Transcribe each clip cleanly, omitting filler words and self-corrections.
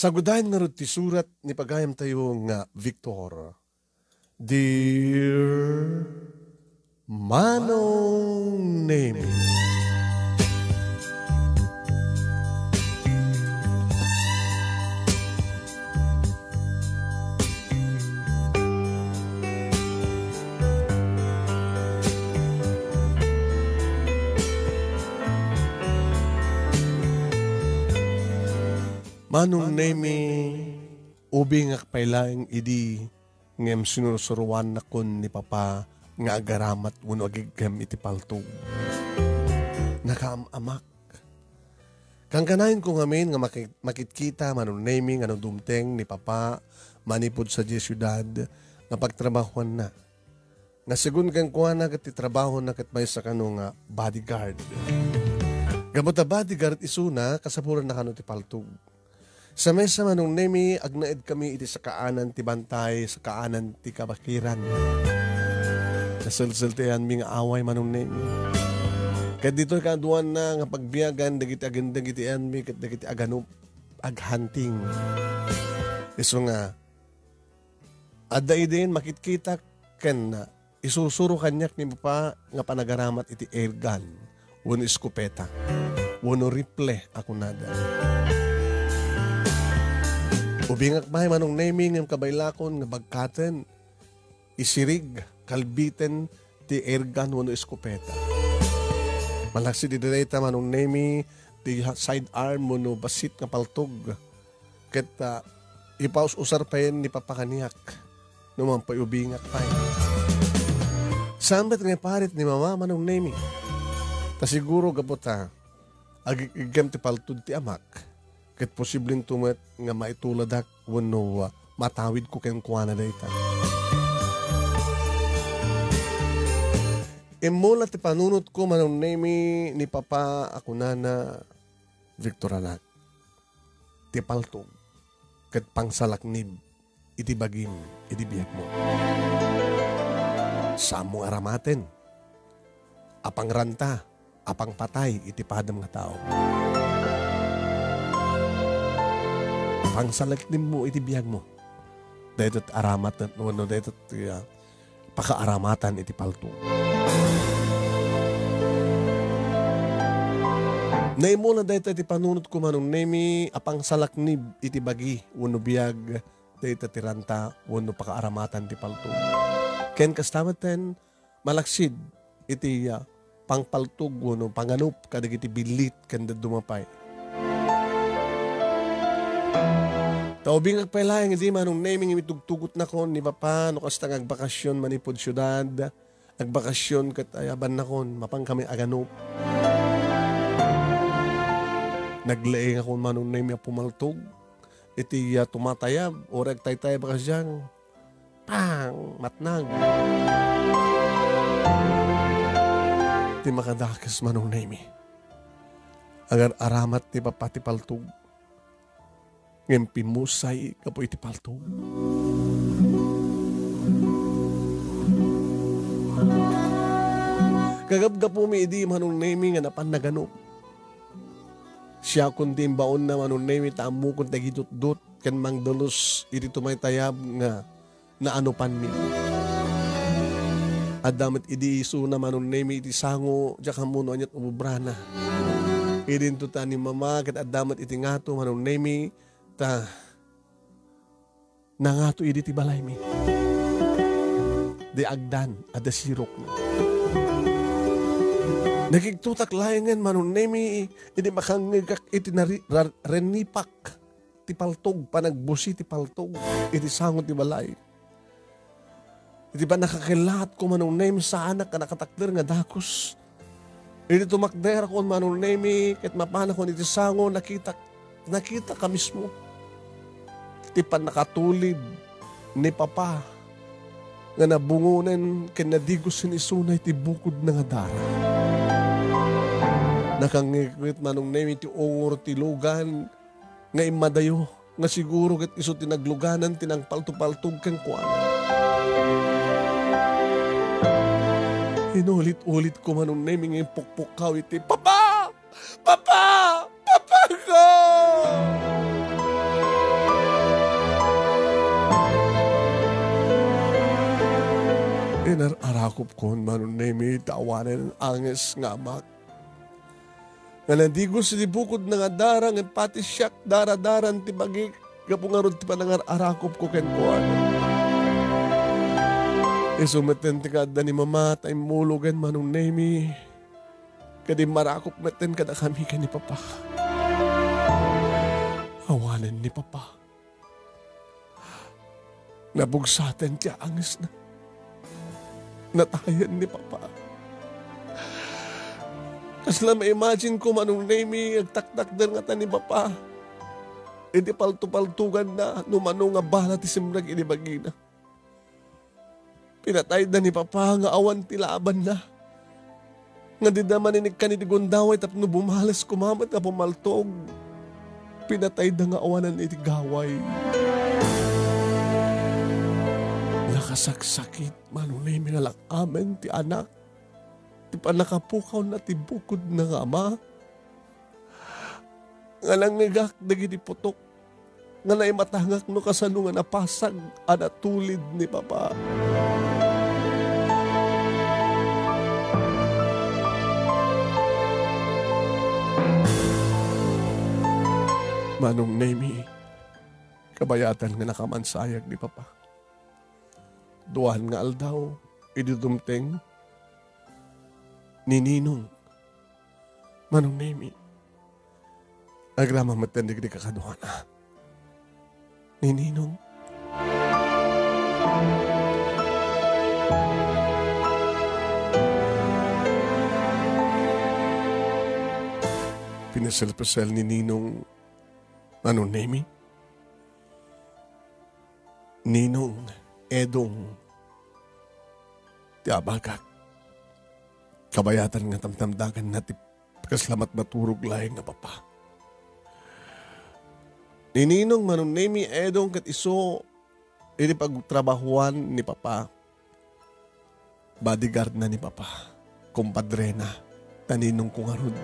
Sagudahin nga rin ti surat ni pagayam tayo nga Victor. Dear Manong Nemy, Manong Nemy, ubing nga kapailaing idi ngem sinusuruan na kun ni Papa nga agaramat uno agigam iti paltog. Nakaamak. Kang kanahin ko ngamin nga makitkita Manong Nemy nga dumteng ni Papa manipod sa di syudad nga pagtrabahuan na. Nga sigun kang kuha na kat itrabaho na kat may sa kano nga bodyguard. Gamot na bodyguard isuna kasapuran na kano ti paltog. Sa mesa Manong Nemy, agnaed kami iti sa kaanan ti bantay, sa kaanan ti kabakiran. Nasilsiltihan mi nga away Manong Nemy. Kat dito kaduan na nga pagbiyagan, dagiti aganda gitian mi, kat dagiti aganup, aghunting. Iso nga, adda din makitkita ken na isusuro kanyak ni Papa nga panagaramat iti airgun, wano iskopeta, wano rifle ako nada. Ubingak mahay Manong Nemy ng kabaylakon nga bagkaten, isirig, kalbiten, ti airgun wano iskopeta. Malaksi di direta Manong Nemy, ti sidearm wano basit nga paltog. Ket ipaus-usar pa yan ni papakaniyak, naman pa ubingak pa yan. Sambat nga parit ni Mama Manong Nemy, ta siguro gabota, agigam ti paltod ti amak. Ket posibleng tumet nga maituladak wano matawid ko kayong kuwana dayta. Imula ti panunot ko Manong Nemy ni Papa ako na Victor anak. Ti paltog ket pangsalaknib iti bagim iti biyak mo. Samong aramaten. Apang ranta, apang patay iti padam nga tao. Pangsalaknim mo iti biyag mo. Dahil ito't aramatan, dahil ito't pakaaramatan iti paltong. Naimula dahil ito't panunot ko Manong Nemy, apang salaknib iti bagi, wano biyag, dahil ito't tiranta, wano pakaaramatan iti paltong. Ken kastamatan, malaksid iti pangpaltog, wano panganup, kadag iti bilit, kanda dumapay. Taubing agpailayang hindi Manong Nemy imitugtugot na kon ni Papa no kasta agbakasyon manipod syudad agbakasyon kat ayaban na kon mapang kami aganop. Naglaing ako Manong Nemy pumaltog iti tumatayab orag taytay bakasyang pang matnag. Ti makadakas Manong Nemy agar aramat ti Papa ti paltog. Ngayon pimusay ka po iti paltog. Kagabga po mi idi Manong Nemy nga napan naganop. Siya kundi baon na Manong Nemy tamo kung tagidot-dot kan mangdalos iti tumaytayab nga naanupan mi. Adamat idi iso na Manong Nemy iti sango diya kamuno anyat umubrana. Idin to ta ni Mama kat adamat iti ngato Manong Nemy ta nangato idi ti balay mi. Di agdan ada sirok na. Nagigtutak layangan Manong Nemy idi makangigak iti renipak ti paltog panagbusi ti paltog iti sangot ti balay. Iti ba nakakilat ko Manong Nemy sa anak ka nakatakder nga dakos. Iti tumakder ko Manong Nemy ket mapana ko iti sango nakita ka mismo. Ti panakatulid ni Papa nga nabungunan ken nadigos sinisunay ti bukod na nga dara. Nakangikit Manong Nemy ti ungor ti lugan nga imadayo nga siguro ket iso tinagluganan tinang paltog-paltog kang kuan. Inulit-ulit ko Manong Nemy nga pukpukaw iti Papa! Papa! Papa ko! Pinararakop ko, Manong Nemy, tawanan ng anges nga amak. Nga nandigo sa bukod na nga darang at pati siyak daradaran ti bagik. Kapungarod ti panangarakop ko ken ko ano. Isumeten ti kada ni mama tay mulugan, Manong Nemy. Kadi marakop meten kada kami ka ni Papa. Awanan ni Papa. Nabugsaten ti anges na. Natayan ni Papa. Kasla ma-imagine ko, Manong Nemy, agtaktak din nga ni Papa. Hindi palto-paltugan na, numano nga bala ti simrag inibagina. Pinatay na ni Papa, nga awan ti laban na. Nga di naman inig ka ni Gundaway, tapno bumalas kumamat nga pumaltog. Pinatay na nga awanan iti gaway. Nakasaksakit, Manong Nemy, nga lang amen ti anak. Ti panakapukaw na ti bukod na nga ama. Nga lang ngagak dagiti putok. Nga naimatangak no kasano nga napasag anatulid ni Papa. Manong Nemy, kabayatan nga nakamansayag ni Papa. Duhan nga aldaw, idudumteng, ni Ninong. Manong Nemy, agrama matendig di kakaduhan na. Ni Ninong. Pinasel-pasel ni Ninong, Manong Nemy. Ninong Edong tiabagak. Kabayatan nga tamtamdagan na kaslamat maturog lahing nga Papa. Nininong Manong Nemy Edong kat iso ini pagtrabahuan ni Papa. Bodyguard na ni Papa. Kumpadre na. Taninong kungarod.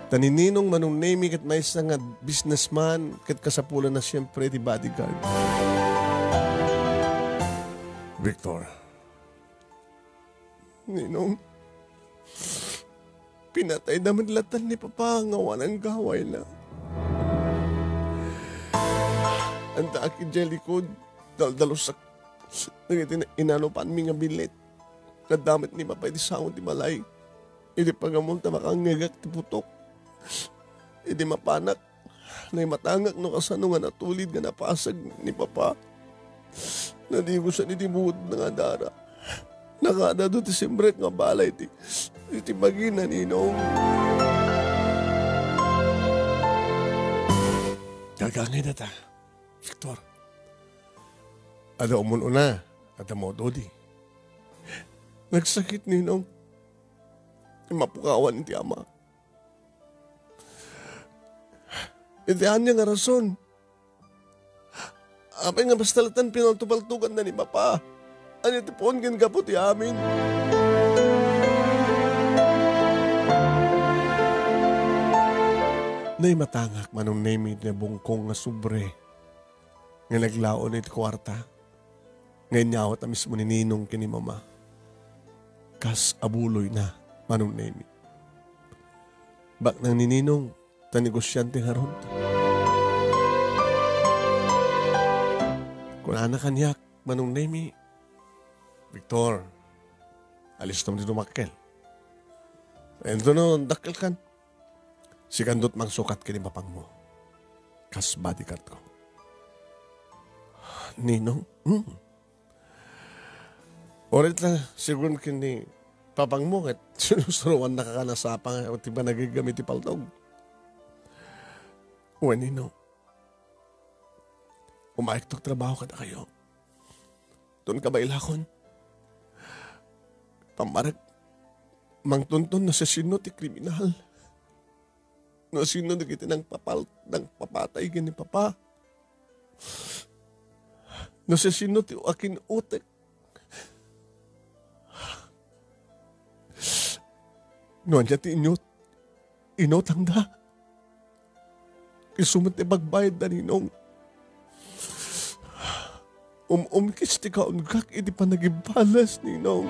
Taninong Manong Nemy kat may isang nga businessman kat kasapulan na siyempre di bodyguard. Victor. Ninong, pinatay naman latan ni Papa ang awan ng gaway na. Ang taaki jelikod, daldalusak, inanupan mi nga bilit. Kadamit ni Papa, iti saon ti malay. Iti pagamunta makangagak ti putok. Iti mapanak, na matangak no kasano nga natulid nga napasag ni Papa. Nadigo sa iti buod na nga dara. Nakada doon ti simbret nga balay iti bagina Ninong. Gagangin na ta, Victor. Ada umuno na, ada mo dodi. Nagsakit Ninong. Mapukawan iti ama. Itihan niya nga rason. Apay nga bastalatan pinaltupaltukan na ni Papa. Ano ito po ang ginagaputi amin? Nay matangak Manong Nemy na bungkong nga sobre. Nga naglaon iti kwarta. Ngayon nyawat na mismo ni Ninong kini Mama. Kas abuloy na Manong Nemy. Bak nang ni Ninong, tanigosyante nga ron. Kung anak kanyak, Manong Nemy, Victor, alis naman dito makkel. Ento no, dakil kan. Si kandot mang sukat kini papang mo. Kas bodyguard ko. Ninong? Orit na, siguro kini papang mo at sinusuruan nakakanasapang at iba nagigamit ipaldog. Uwe, Ninong. Umaiktok trabaho ka na kayo. Doon ka ba ilakon? Pamarag, mangtunton na sa sino ti kriminal. No sino na kita ng papatay gini Papa. No sa sino ti akin utek. No anya ti inotang da. Kisumat ti bagbayad na Ninong. Umkis ti kaungkak iti panagibalas, Ninong.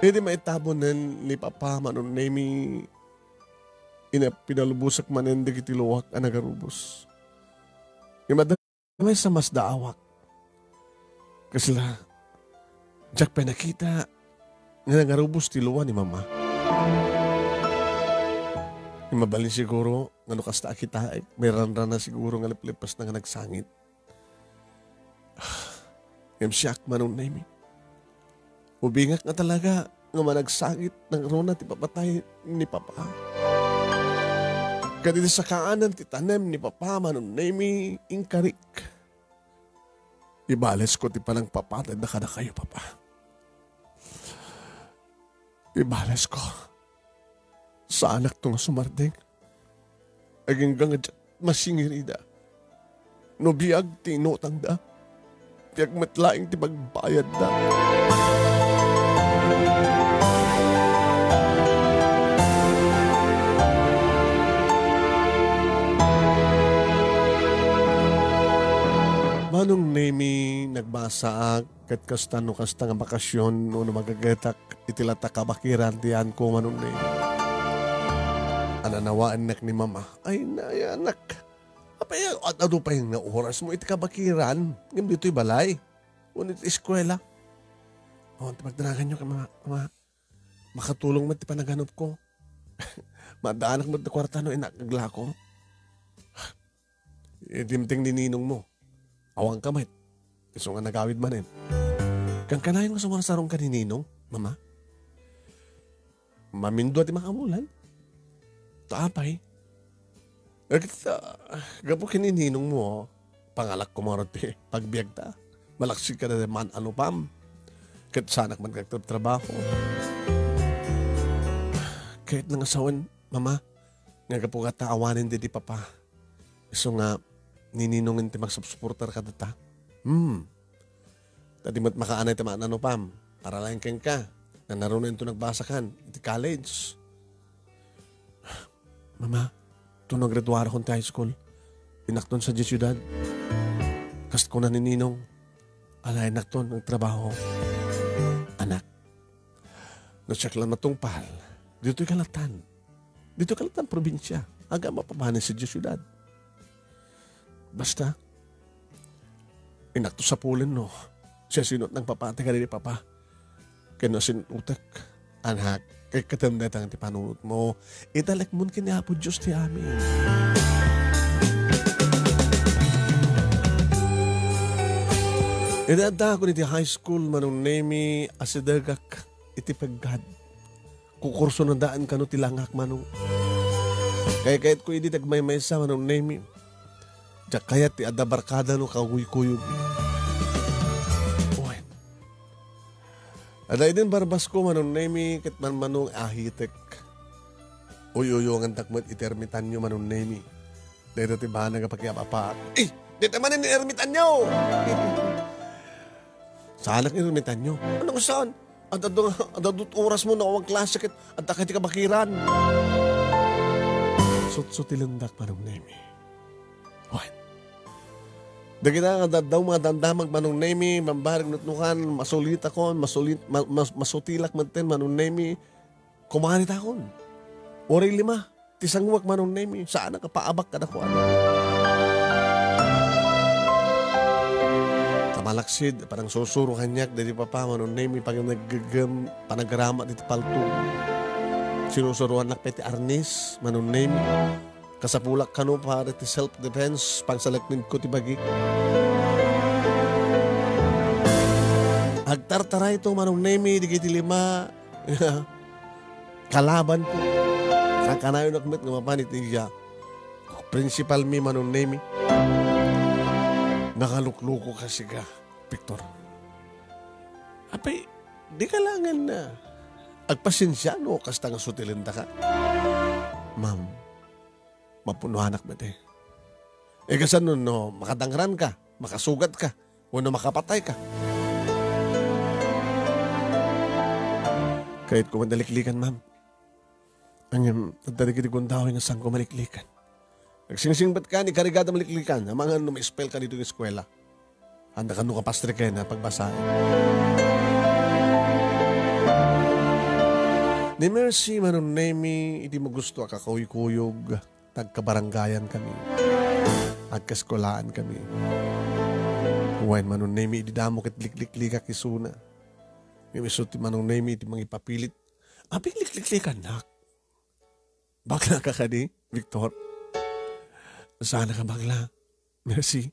Hindi maitabonan ni Papa Manong Nemy pinalubusak manen di kitiluwak ang nagarubos. Yung madamay sa mas daawak. Kasi la, Jack pinakita nga nagarubos tiluwa ni Mama. Yung mabalin siguro, nga nukas ta kita, may ranran na siguro nga liplipas na nga nagsangit. Yung siyak Manong Nemy. Ubingak nga talaga nga managsangit ng rona ti papatay ni Papa. Kadito sa kaanan ti tanem ni Papa Manong Nemy ingkarik. Ibales ko ti palang papatay na kada kayo, Papa. Ibales ko sa anak to nga sumardeng. Aging gangad masingirida. No biyag ti inutang da. Biyag matlaing ti pagbayad da. Manong Nemy nagbasa kat kasta no kasta nga bakasyon no magagatak itilata kabakiran tiyan ko Manong Nemy. Ananawaan nak ni Mama. Ay naya anak. Apay ado pa yung oras mo iti kabakiran. Ngam dito'y balay. Unit eskwela. O, pagdanagan nyo ka Mama. Makatulong mo ti panaganop ko. Madaanak mo ti kwarta no inakagla ko. Dimting ni ninong mo. Awang kamay. Iso nga nagawid manin. Kang kanayon nga sumarasarong ka ni Ninong, Mama. Mamindo at makamulan. Taapay. Gapo kinininong mo, pangalak ko marati, pagbiag ta. Malaksig ka na naman ano pam. Kahit sanak man kagtrabaho. Kahit nang asawan, Mama, nga gapo ka ta awanin di Papa. Iso nga, nininongin ti magsupporter ka data. Tadi mat makaanay ti ano pam, para lang keng ka, na narunan ito nagbasakan, iti college. Mama, ito naggraduara kong high school. Inakton sa syudad. Kast ko na nininong. Alay nakton ng trabaho. Anak, nasyak lang matungpal. Dito'y kalatan. Dito'y kalatan probinsya. Aga mapabanin sa syudad. Basta, inakto sa pulin no. Siya sinot ng papate ka ni Papa. Kaya sinutak, anak, kay katamdatang ti panunot mo, italak mo kinapo Diyos ti amin. Idada ko ni ti high school Manong Nemy asidagak iti paggad. Kukurso na daan ka no ti langak Manong. Kaya kahit ko hindi tagmay-may sa Manong Nemy. Diyak kaya ti adabarkada no kaguy-kuyog. Uy. Aday din barbas ko Manong Nemy kat manong ahitek. Uyuyungan takmat itermitan nyo Manong Nemy. Dito ti bahan nga pakiapapa. Dito man ni ermitan nyo! Saanak ermitan nyo? Anong saan? Adadut oras mo na awang klase kat at takay ti kabakiran. Sutilandak Manong Nemy. What? Dagita nga daw mga dandamag Manong Nemy, mambarig nutnukan, masulit akon, masutilak manten Manong Nemy, kumanit akon. Oray 5, tisangwak Manong Nemy, saan ka paabak ka na ko ano. Tamalaksid, parang susuro kanyak, dati Papa Manong Nemy, pag naggagam, panagrama dito palto. Sinusuruan nak peti arnis Manong Nemy. Kasapulak kano para ti self-defense pang salakmin ko ti bagi. Agtartara ito Manong Nemy di kiti 5 kalaban ko. Kakanayon nakmet nga mapanit niya. Principal mi Manong Nemy. Nakalukluko kasi ka, Victor. Apay, di kalangan na. Agpasensya no, kasta nga sutilenda ka. Ma'am, mapunuhanak ba te? Kasi nun, no, makadangran ka, makasugat ka, o no makapatay ka. Kahit ko madaliklikan, ma'am. Ang nagdarigid kong tao nga saan ko maliklikan. Nagsingsingbat ka ni karigada maliklikan. Ang mga may spell ka dito ng eskwela. Handa ka nung kapastre kayo na pagbasahin. Ni Mercy, Manong Nemy, hindi mo gusto kakawikuyog. Tagkabaranggayan kami. At kaskolaan kami. Huwain Manong Nemy, hindi damo kit likliklik kisuna. Imisot ti Manong Nemy, iti mga ipapilit. Abing likliklik anak. Bakla ka ka di, Victor? Sana ka bakla. Mercy.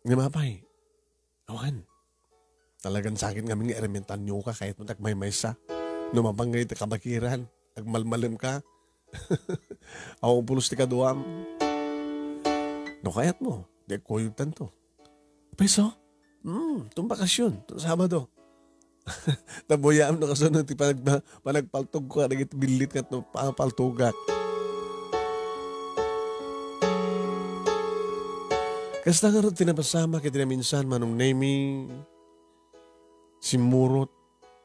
Ngimapay. Awan. Talagang sakit nga mga elementan nyo ka kahit matagmay maysa. Numabang ngayon ti kabakiran. Nagmalmalim ka. Ako pulos ti kaduam. No kayat mo. Di koyutan to. Peso? Itong bakasyon. Itong Sabado. Taboyaan na kasunod. Panagpaltog ko. Nagit bilit ka ito. Paltogak. Kasta nga rin tinapasama kita na minsan Manong Nemy. Simurot.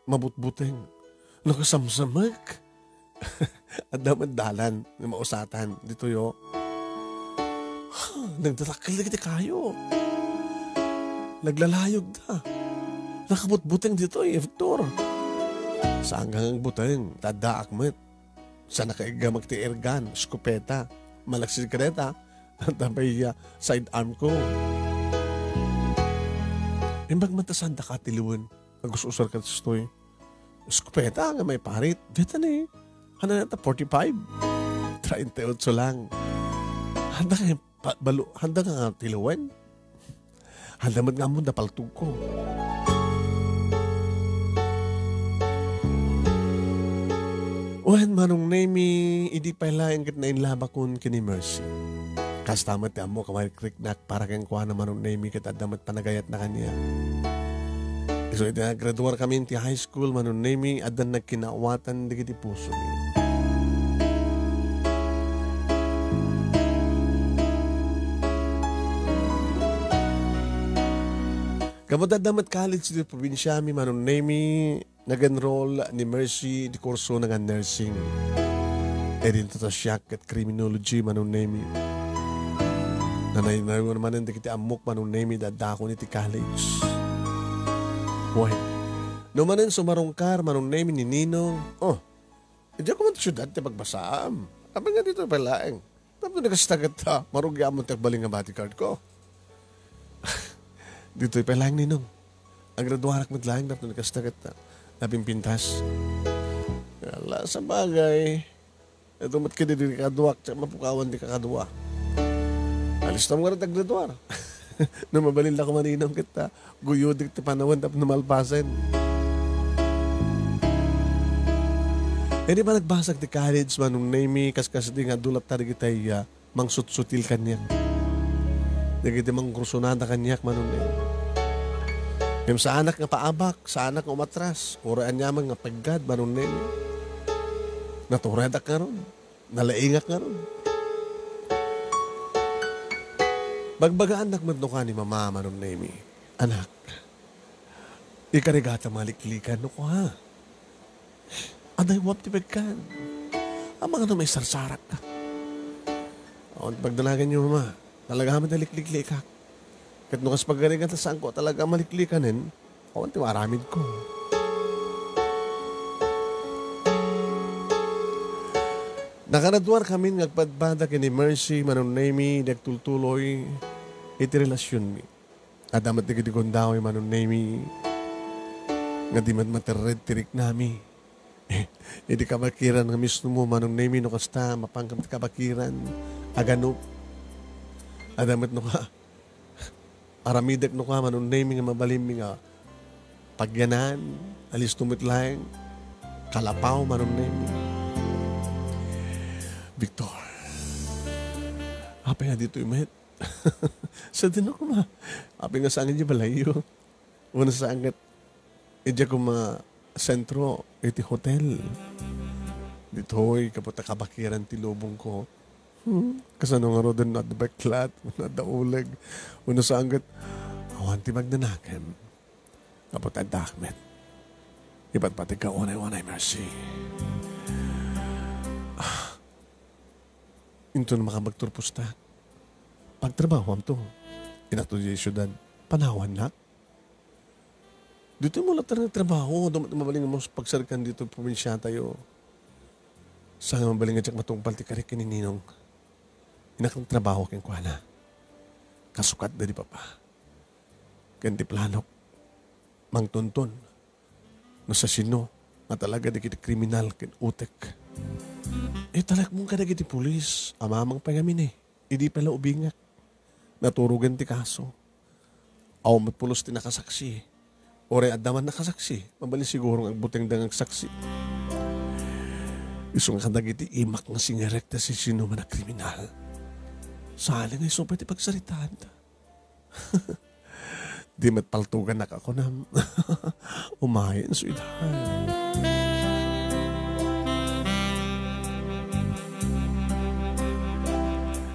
Mabutbuteng. Nakasamsamag. At daman-dalan. Na mausatan. Dito yo. Nagdatakil na kita kayo. Naglalayog na. Nakabutbuteng dito Victor. Saan kang buteng? Tadaak met. Saan nakaiga magti-ergan? Skopeta. Malaksid kareta. At tapay side arm ko. Imbag matasanda ka tiliwan. Agus-usar ka stoy. Skopeta nga may parit. Dito na Handa na 45. 38 lang. Handa nga tiliwan. Handa man nga mo napaltog ko. Uwan Manong Nemy, hindi pa ilayan kit na inlaba kun kini Mercy. Kastamat ya mo kamay kriknak para kang kuha na Manong Nemy kit adamat panagayat na kaniya. So iti graduar kami ti high school Manong Nemy adan nagkinawatan di kiti puso mi. Kamuta damat college di probinsya mi Manong Nemy nag-enroll ni Mercy di kurso ng nursing. E din to siyak at criminology Manong Nemy. Nanay naman di kiti amok Manong Nemy dadako ni ti college. Why? Numanin sumarungkar Manong Nemy ni Nino. Oh, hindi ako man siyudad ti pagbasaam. Apa nga dito palaeng. Tapos nagastagat ta. Marugya mo tagbaling nga bodyguard ko. Dito palaeng Ninong. Ang graduarak mo lang tapos nagastagat ta. Labing pintas. Wala sa bagay. Ito mat ka di kaduak. Tsaka mapukawan di kakaduwa. Alis na mo nga rin naggraduar. Nung mabalil ako maninong kita. Guyodik ti panawan tapos numalpasan. Hindi ba nagbasag ti college Manong Nemy kaskas di nga dulap tari kitay mangsutsutil kanyak. Di kita mangkursunada kanyak Manong Nemy. Yung sa anak nga paabak, sa anak nga umatras, uraan niya nga paggad, Manong Nemy. Naturadak nga ron, nalaingak nga ron. Bagbagaan nakmadno ka ni Mama, Manong Nemy. Anak, ikarigata maliklikan no ko ha. Aday wap ti pagkan. Ang mga may sarsarak ka. O, pagdalagan niyo Mama, talaga kami nalikliklik ka. Kat nukas paggalingan ta saan ko talaga maliklikanin, awan ti maramid ko. Nakaraduar kami ngagpadbada kini Mercy, Manong Nemy, nagtultuloy, iti relasyon mi. Adamat di gidigondaw Manong Nemy, nga di man matered tirik nami. Hindi kabakiran nga mismo mo, Manong Nemy, no kasta, mapangkam ti kabakiran, aganop. Adamat no ka, aramidak no ka, Manong Nemy, nga mabalim nga, pagyanan, alis tumitlaeng, kalapaw, Manong Nemy. Victor, apa nga dito imet? Sa din ako ma. Apa nga saan nga balayo? Una sa angat, idya ko mga sentro, iti hotel. Dito hoy, kaputa kabakiran ti lubong ko. Kasano nga ro doon na baklat, na daulag. Una sa angat, awan ti magnanakan. Kaputa dakmet. Iba't pati ka unay-unay, Mercy. Ito na makabagturpos ta. Pagtrabaho am to. Inato di syudad. Panawan na. Dito mo lang tayo trabaho. Mabaling mo pagsarikan dito probinsya tayo. Saan mabaling nga matungpal ti karik kininong. Inakang trabaho keng kuhana. Kasukat na di papa. Ganti planok. Mangtunton. No sa sino. Nga talaga di kita kriminal ken utek. Talag mong kadagiti pulis. Amamang pangamin Idi pala ubingak. Naturugan ti kaso. Aw matpulos ti nakasaksi. Ore adaman nakasaksi. Mabali siguro ang buteng dangang saksi. Isong kadagiti imak nga singerekta si sino man na kriminal. Sali nga iso pati pagsaritaan ta. Di matpaltugan na ako na umayin so idahan.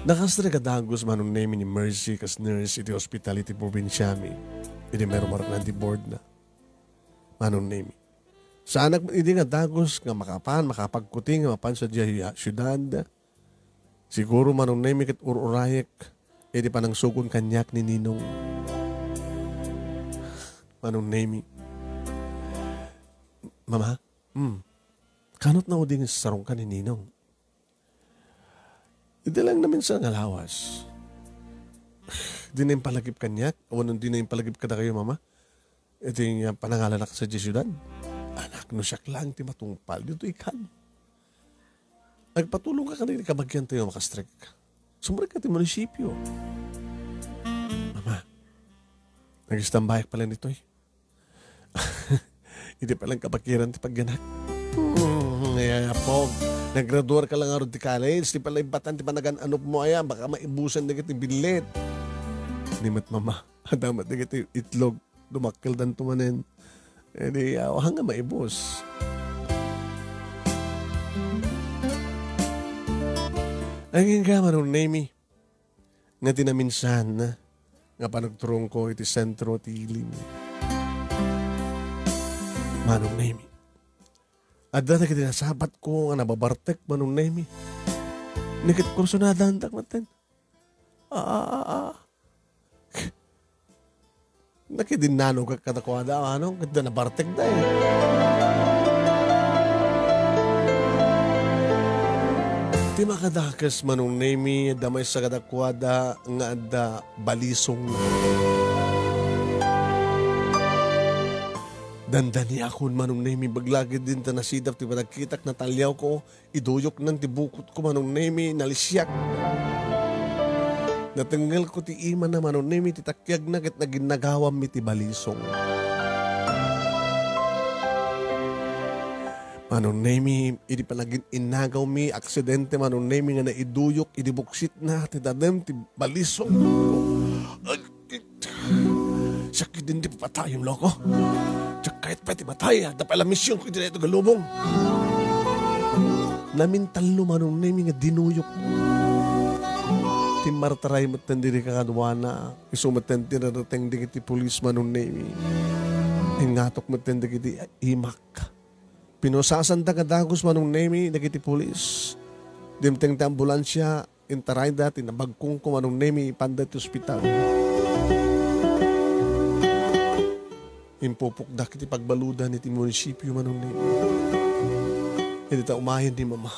Nakastragdagos Manong Nemy ni Mercy kas nurse iti hospitality probinsyami. Iti meron marak na board na. Manong Nemy. Sa anak hindi nga dagos nga makapagkuting nga mapan sa syudad. Siguro Manong Nemy kat ururayek iti panang sugon kanyak ni Ninong. Manong Nemy. Mama, kanot na uding sa sarong ka ni Ninong. Ito lang namin sa ngalawas. Di na yung palagip kanyak. Awan di na yung palagip ka na kayo, mama. Ito yung panangalan na ka sa syudad. Anak no siyak lang, ti matungpal. Dito ikan. Nagpatulong ka kanina kabagyan tayo makastrek. Sumurag ka ti munisipyo. Mama, nag-istambayak pala nito Hindi palang kabakiran ti pagyanak. Ngayapog. Nag-graduar ka lang nga di college. Di pala ibatan, di pa nagan-anop mo ayan. Baka maibusan na kita bilit. Nimat mama. Adamat na kita itlog. Dumakil dan tumanin. Eh di hanggang maibus. Ang nga Manong Nemy. Nga tinaminsan na. Nga panagturong ko iti sentro tilim. Manong Nemy. Ada na kita nasabat ko nga nababartek Manong Nemy. Nikit kurso na dandak maten. Nakidinano ka katakwada ano? Kada nabartek da Di makadakas Manong Nemy damay sa katakwada nga ada balisong Dandani akon Manong Nemy baglagid din ta nasidap ti panagkitak na talyaw ko iduyok ng tibukot ko Manong Nemy nalisyak. Natanggal ko ti ima na Manong Nemy ti takyag na ket naginagawam mi ti balisong. Manong Nemy idi panagin inagaw mi aksidente Manong Nemy nga naiduyok idi buksit na ti dadem ti balisong. Sakit din di papatay yung loko. Tsaka kahit pati matay, dapala misyon ko dito galubong. Namintal no Manong Nemy nga dinuyok. Timartaray matandiri ka kadwana. Isumatandi na rateng di kiti pulis Manong Nemy. Ingatok matandi kiti imak. Pinusasan da kadagos Manong Nemy na kiti pulis. Dimteng ta ambulansya, intaray dati na bagkong ko Manong Nemy ipanda ti ospital. Impupukda kiti pagbaludan iti munisipyo Manong Nemy. Hindi ta umayan ni mama.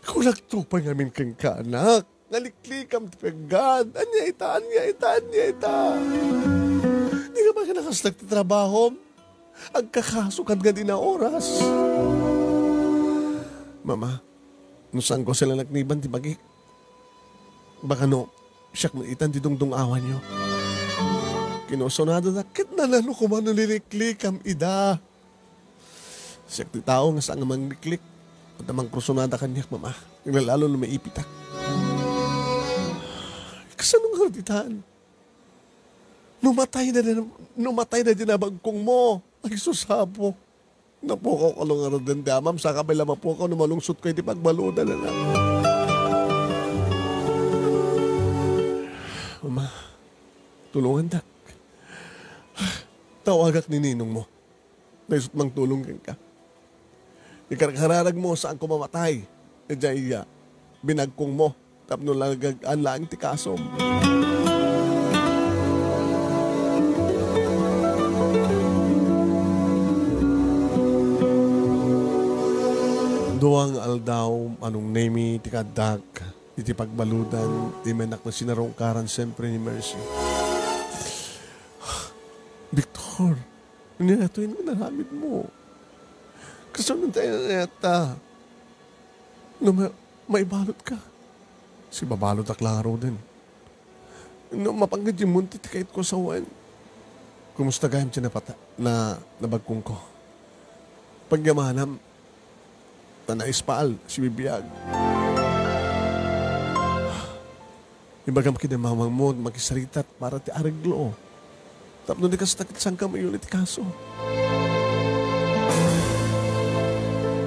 Kulag tupay ngamin kang kaanak. Naliklikam ti pagad. Anya ita. Hindi ka ba kinakastak ti trabaho? Agkakasukan ka din na oras. Mama, nusang ko sila nagniban ti bagik. Baka no, siyak mo itan ti dungdung awan nyo. Kinosonado na, kit na lalo ko man nililiklik am ida. Siyak ti tao nga saan nga mangliklik. At namang krusonada kanyak, mama. Yung lalo na may ipitak. Kasanong harditaan? Numatay na din na bagkong mo. Ay susabo. Napukaw ka lang nga rin din, ma'am. Sa kabila mapukaw na malungsot ko, hindi pagbaludan na lang. Mama, tulungan dak. Tawagak ni Ninong mo. Naisot mang tulong ka. Ikarkararag mo saan ko mamatay. E dyan binagkong mo. Tapno lang lang ti kasom. Duwang aldaw, Manong Nemy, ti kadak, iti pagbaludan, ti menak na sinarongkaran siyempre ni Mercy. Victor, ito yung naramid mo. Kasunod tayo na yata. May balot ka. Si babalot aklaro din. Mapanggad yung munti ti kahit ko sa wan. Kumusta gayam siya na nabagkong ko. Pagyamanam, tanais paal, si bibiyag. Ibagam kinamamang mo, makisaritat para ti ariglo. Tapno di ka sa takit saan ka may ulit kaso.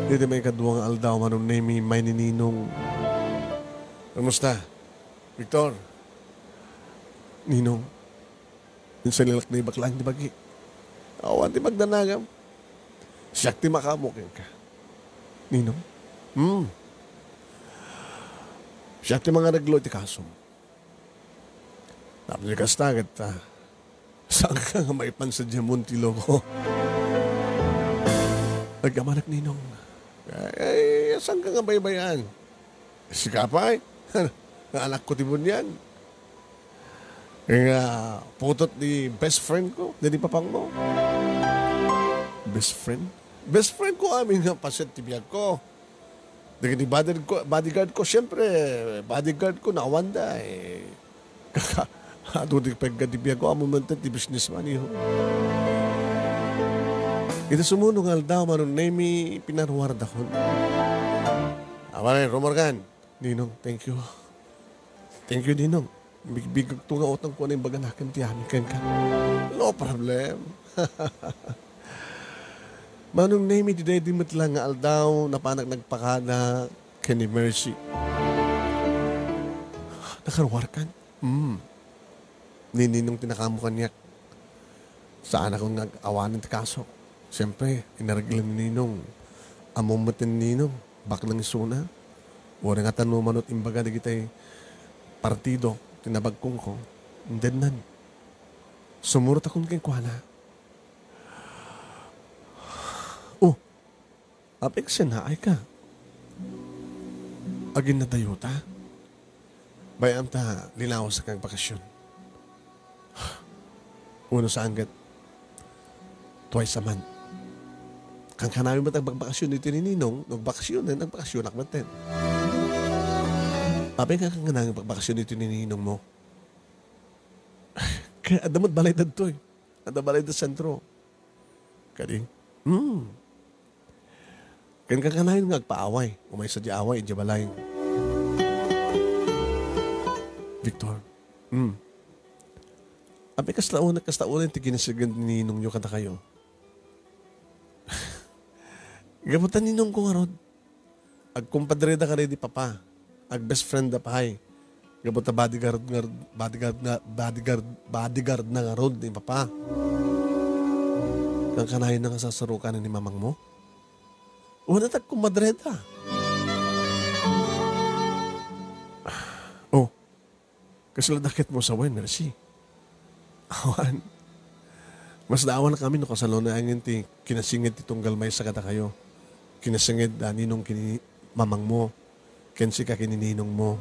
Dito may kaduwang aldaw, Manong Nemy, may nininong. Kamusta? Victor? Ninong? Yung salilak na ibaklaan di bagi. Awan ti magdanagam. Siyak ti makamukin ka. Ninong? Siyak ti mga naglo ti kaso. Tapos di ka stagat saan ka nga maipan sa jamon ti loko? Nagkamanak Ninong. Ay, saan ka nga baybayan? Si Kapay? Anak ko tibon yan. Kaya putot ni best friend ko, hindi papang mo. Best friend? Best friend ko amin nga pasyat tibiyag ko. Dagiti bodyguard ko, siyempre, bodyguard ko nakawanda eh. Adudik pagkatibiyag ko, amumantan ti businessman yun. Ito sumunong aldaw, Manong Nemy, pinaruwarda ko. Awarin, Romorgan. Ninong, thank you. Thank you, Ninong. Bigbigag ito nga utang ko na yung baganakan tiyamin ka. No problem. Manong Nemy, di matlang nga aldaw, napanak nagpakana kay ni Mercy. Nakaruwarkan? Ninong tinakamu kanyak. Saan akong nag-awanan ti kaso? Siyempre, inaraglan ni Ninong. Amumatin ni Ninong. Baklang isuna. Wala nga tanong manot imbaga na kita'y partido. Tinabagkong ko. And then nan. Sumurot akong kay kuhala. Oh, apik sinaay ka. Agin na tayo ta. Bayam ta, linaw sa kang bakasyon. Uno sa anggat. Twice a month. Kang kanami mo nagbakasyon dito ni Ninong, nagbakasyon na, nagbakasyon akmaten. Apay ka kang kanami nagbakasyon dito ni Ninong mo. Kaya adamot balay dad to eh. Adamot balay dad sentro. Kadi, Kaya kang kanami nagpaaway. Umay sa di away, di balay. Victor, apay kastaunan, tiginasigan ni Ninong nyo kada kayo. Gamutan Ninong ko nga rod. Ag kumpadre da ka rin di papa. Ag best friend da pahay. Gamutan bodyguard na nga rod ni papa. Kang kanahin na nga sasarukan ni mamang mo. Una tag kumpadre da. Oh, kasaladakit mo sa wen, Mercy. Awan. Mas daawan na kami no kasalo na ang ti kinasingit itong galmay sa kata kayo. Kinasingit Ninong kini mamang mo. Kensi ka kinininong mo.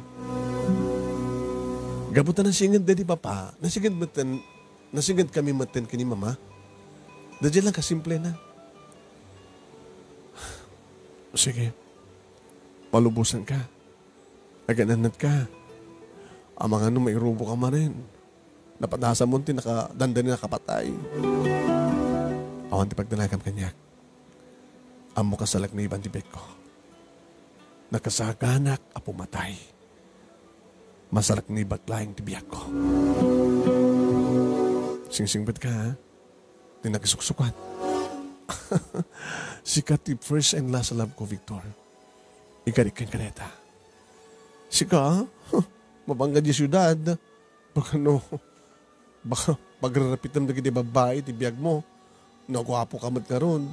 Gabutan ng singit di papa. Nasingit kami maten kini mama. Dadyan lang kasimple na. Sige. Palubusan ka. Agananat ka. Ang mga may rubo ka man rin. Napadasa mo dandan na nakapatay. Awan ti pagdanagam kanyak. Amo kasalak na ibang tibet ko. Nakasaganak a pumatay. Masalak na ibaglaing tibiyak ko. Sing-singbet ka ha? Tinagsusuksukat. Sika ti first and last love ko, Victor. Ikarikan kaneta. Sika, mabangga di syudad. Baka no, baka pagrarapitan na kita babae, tibiyag mo. Nagwapo ka mat karon.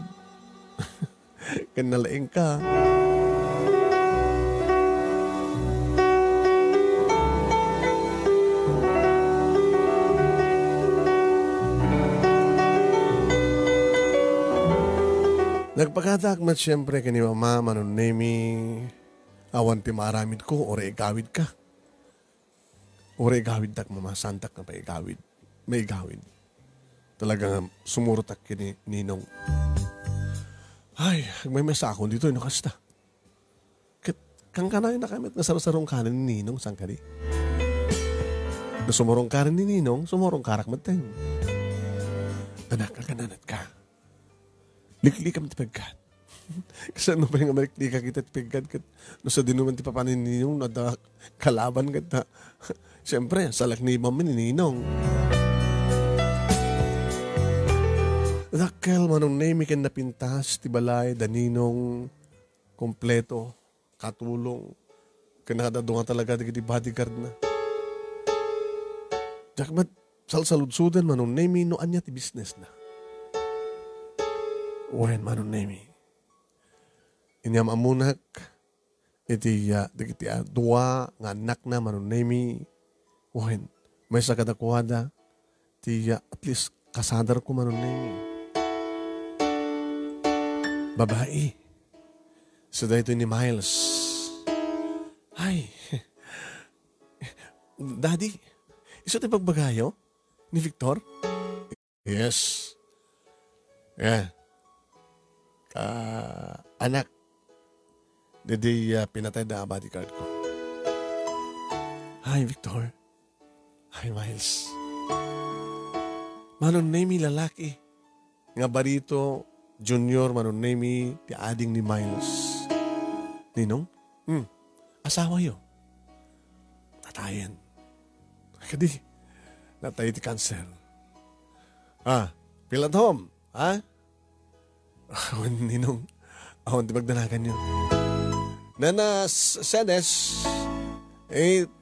Kanalaing ka. Nagpakatakmat siyempre kani Mama Manong Nemy, awan ti maramid ko, ore igawid ka. Ore igawid tak Mama, santak na pa igawid. May igawid. Talagang sumurutak kini Ninong. Ay, may mesa ako dito, kasta. Kang kanay na kami at nasarong kanan ni Ninong, sang kani. Na sumurong kanan ni Ninong, sumurong karak mateng. Anak, kagananat ka. Liklikam ti pagkat. Kasi ano pa yung maliklikak kita ti pagkat. No sa dinuman ti papanin Ninong, nada kalaban kita. Siyempre, salak ni Mama ni Ninong. Dakkel Manong Nemy ken napintas ti balay daninong kompleto katulong kinadadunga talaga di bodyguard na. Jakmat salsaludsudan Manong Nemy no anya ti business na. Wen Manong Nemy. Inyam amunak iti dagiti dua nga anak na Manong Nemy. Wen may sa kadakwada ti at least kasadar ko Manong Nemy. Babae. So dahito ni Miles. Ay. Daddy, iso tayo pagbagayo ni Victor? Yes. Yeah. Anak. Didi pinatay na bodyguard ko. Hi, Victor. Hi, Miles. Manong Nemy lalaki. Nga barito Junior Manong Nemy, ti ading ni Miles. Ninong? Asawa yo. Tatayan. Kadi, natay ti cancer. Pilat home, ha? Ninong, awan ti magdanagan yun. Nana, sedes,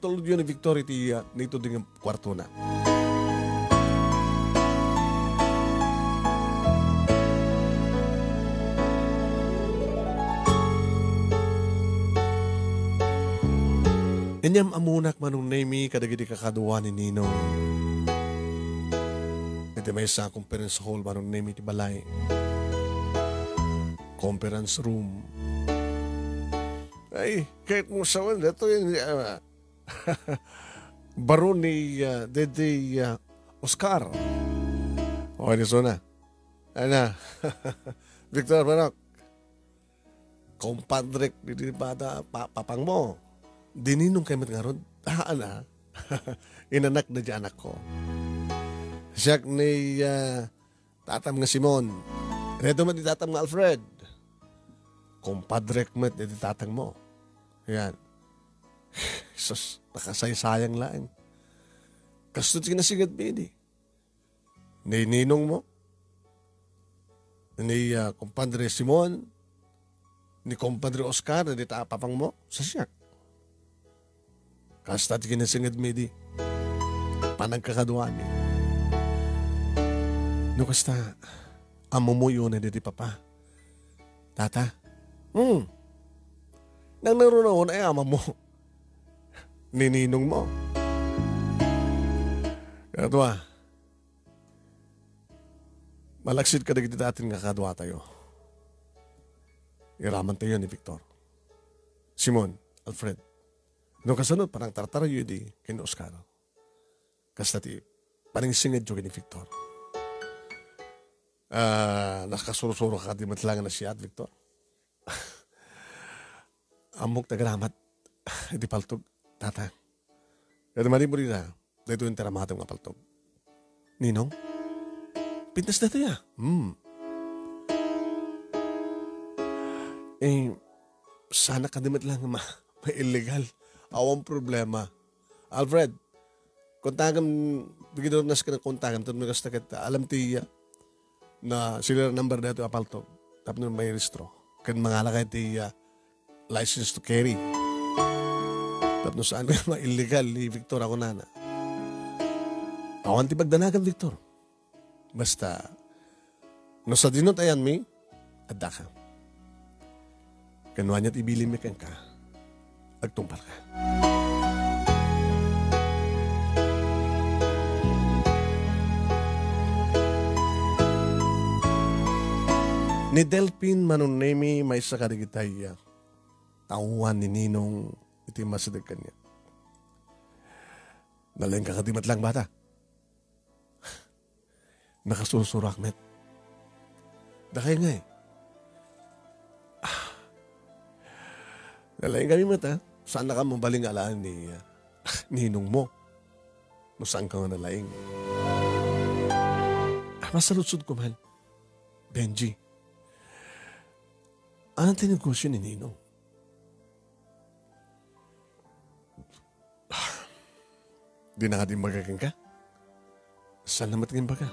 tulad yun ni Victoria ti nito din yung kwarto na. Inyam amunak Manong Nemy kadagiti kakaduwa ni Ninong. Iti may sa conference hall Manong Nemy ti balay. Conference room. Ay, kahit mo sawan, ito yung baro ni Dede Oscar. O, ini so na. Ana, Victor Manok. Kompadrek, di bata, papang mo. Dininong kayo matngarod, ana, inanak na di anak ko. Siyak ni tatam nga Simon. Reto man di tatam nga Alfred. Kompadrek mat di tatang mo. Yan. Sus, nakasaysayang lang. Kastot kinasigad bidi. Ni ninong mo. Ni kompadre Simon. Ni kompadre Oscar na di tapapang mo. Sa siyak. Kastat kinasingad mi di. Panagkakaduan mi. No kasta, amo mo yun na di papa. Tata? Nang naroon ay ama mo. Nininong mo. Kadwa. Malaksid ka na kita atin nga kadwa tayo. Iraman tayo ni Victor. Simon, Alfred. No kasunod, parang tartara yun di kin Oscar. Kasi parang singed yun ni Victor. Nakasuro-suro ka di matlangan na siya at Victor. Amok na garamat. Di paltog. Tata. Kaya mali mo rin na. Dito yung teramatong nga paltog. Ninong? Pintas na ito ya. Sana ka di matlang may illegal. Awang problema. Alfred, kontagan, bigyan nas ka ng kontagan, ito mga kita, alam tiya na sila number na ito apalto. Tapos na may registro. Kan mga lakay tiya license to carry. Tapos saan ka mga illegal ni Victor ako nana. Awan ti pagdanagan, Victor. Basta, No sa dinot ayan mi, adda ka. Kanwa niya't ibili mi kang ka. Agtungpal ka. Ni Delphin Manong Nemy may isa kadigitay tauhan ni Ninong iti masadag kanya. Nalaing kakadimat lang bata. Nakasusurak met. Dakay nga eh. Nalaing kami mata. Saan na ka mabaling alaan ni Ninong mo? No saan ka nga nalaing? Masalutsod ko man. Benji. Anong tinegosyo ni Ninong? Di na ka din magagang ka? Saan naman tingin ba ka?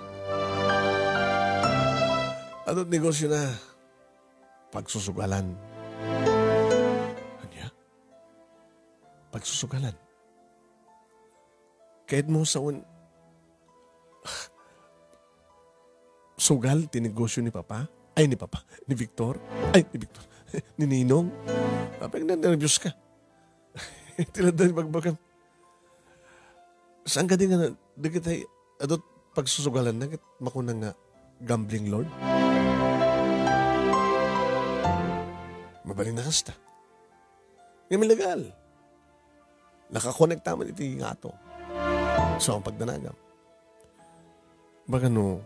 Anong negosyo na pagsusugalan? Anya? Pagsusugalan? Kahit mo sa sugal, tinegosyo ni Papa? Ay, ni Papa. Ni Victor. Ay, ni Victor. Ni Ninong. Kapag na-nervous ka. Tilandan bagbagan. Saan ka din nga, di kita, adot pagsusugalan na, makuna nga, gambling lord? Mabaling na kasta. Ngayon legal. Nakakonekta man ito yung ato. So, ang pagdanagam. Baka no,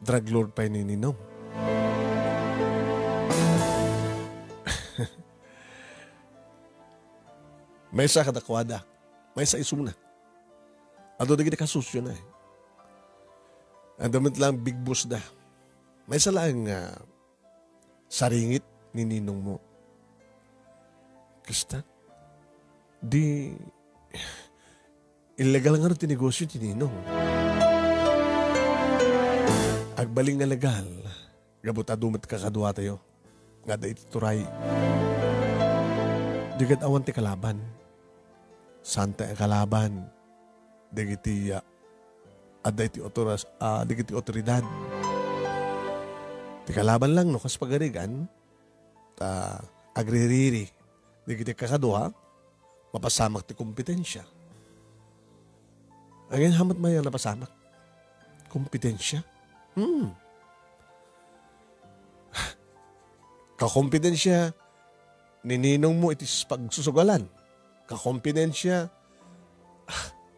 drug lord pa ni Ninong. May sa kadakwada. May sa isuna. Ado na kita kasusyo na eh. Ang damit lang big boss da. May sa lang saringit ni Ninong mo. Kasta? Di illegal nga rin tinegosyo ni Ninong. Agbaling nga legal. Gabuta dumat kakadwa tayo. Nga da ituray. Digat awan ti kalaban. Santa ang kalaban. Digiti aday ti otoras, digiti otoridad. Ti kalaban lang no kas pagarigan agririri. Digiti kakadwa mapasamak ti kompetensya. Again hamat maya napasamak. Kompetensya? Kakompetensya ni Ninong mo itis pagsusugalan. Kakompetensya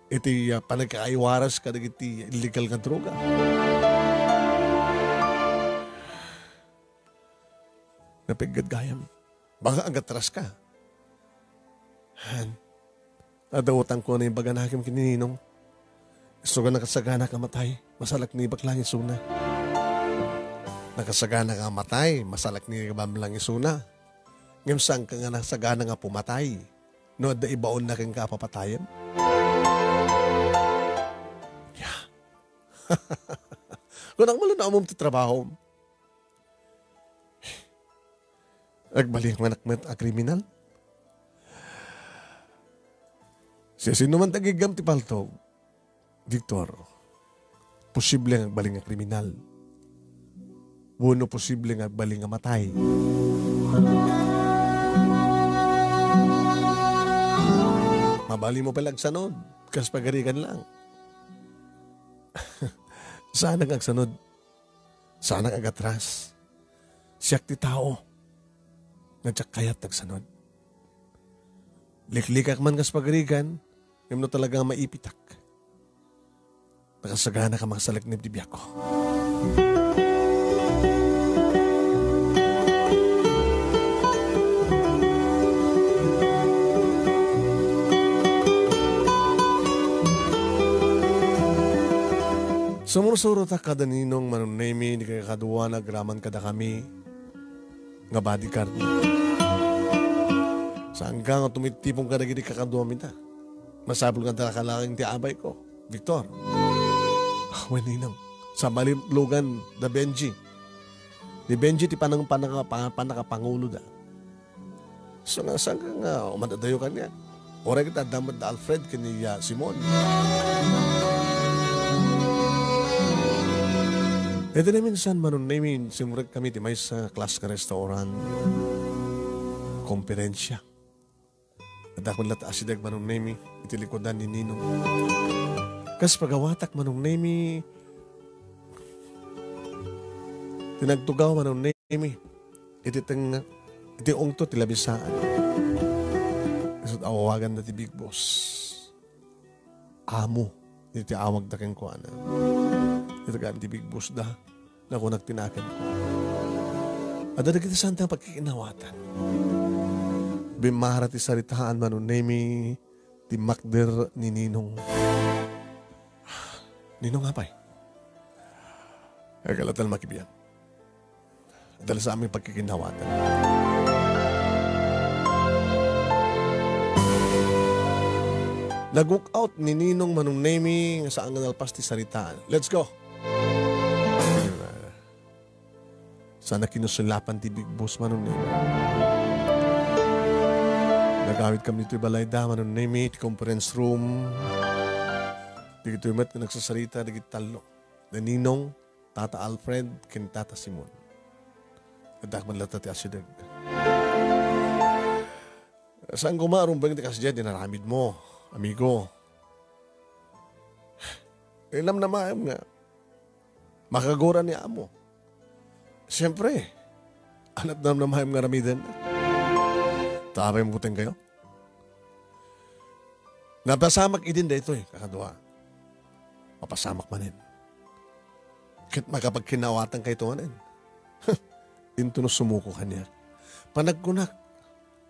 iti panagkaiwaras ka iti illegal nga droga. Napiggad-gayam. Baka agatras ka. Han, nadawatan ko na yung baganakim kininong. Gusto ka nakasagana ka matay, masalak ni baklang isuna. Nakasagana ka matay, masalak ni baklang isuna. Ngayon saan ka nga nasagana nga pumatay? No, da ibaon na kang kapapatayan? Yeah. Kung ang malo na umum ti trabaho, agbalik manak met a kriminal. Siya sino man tagigam ti paltog, Victor, posible nga agbaling nga kriminal. Buno posible nga agbaling nga matay. Mabali mo pala agsanod, kas pagarigan lang. Sana ang agsanod, sana ang agatras. Siyak ti tao, nadyak kayat agsanod. Liklikak man kas pagarigan, yung no talagang maipitak. Nakasagana ka makasalaknib di biyako. Sumurusuro ta kada Ninong Manong Nemy, di kaya kaduwa nagraman kada kami nga bodyguard. Saan ka nga tumitipong kada gini kakaduwa minta? Masabol nga talakalangin ti abay ko, Victor. Well, Ninong, sa malimlugan da Benji. Ni Benji ti panakapangulo da. So nga saan ka nga umadadayo ka niya? Ora kita damad da Alfred kaniya Simon. Ito na minsan, Manong Nemy, simurag kami ti may sa class ka restaurant, komperensya. At ako lata asidag, Manong Nemy, itilikodan ni Ninong. Kas pagawatak, Manong Nemy, tinagtugaw, Manong Nemy, iti ongto tilabisaan. Kasut awawagan na ti Big Boss. Amo, iti awag na keng kuana. Ito ka ti Big Boss da, na kung nagtinakan ko. At dada kita saan pagkikinawatan. Bimara ti saritaan, Manong Nemy, ti makder ni Ninong. Ninong apay. Ay kalatan makibiyan. Dahil sa aming pagkikinawatan. Nag-walk out ni Ninong, Manong Nemy saan nga nalpas ti saritaan. Let's go! Sana kinusulapan ti Big Boss, Manong Nemy. Nagawit kami dito balayda, Manong Nemy, ti conference room. Dito yung nagsasarita, dito talo. Na Ninong, Tata Alfred, kin Tata Simon. At dakman lata ti asidag. Saan kumarong bang ti kasidya, dinaramid mo, amigo. Ilam na maam nga. Makagora ni amo. Siyempre, alat na maam nga ramidan. Tapay mo kuteng kayo. Napasamak idin da ito kakadwa. Mapasamak manin. Kit makapagkinawatan kayo ito manin. Into no sumuko ka niya. Panagkunak,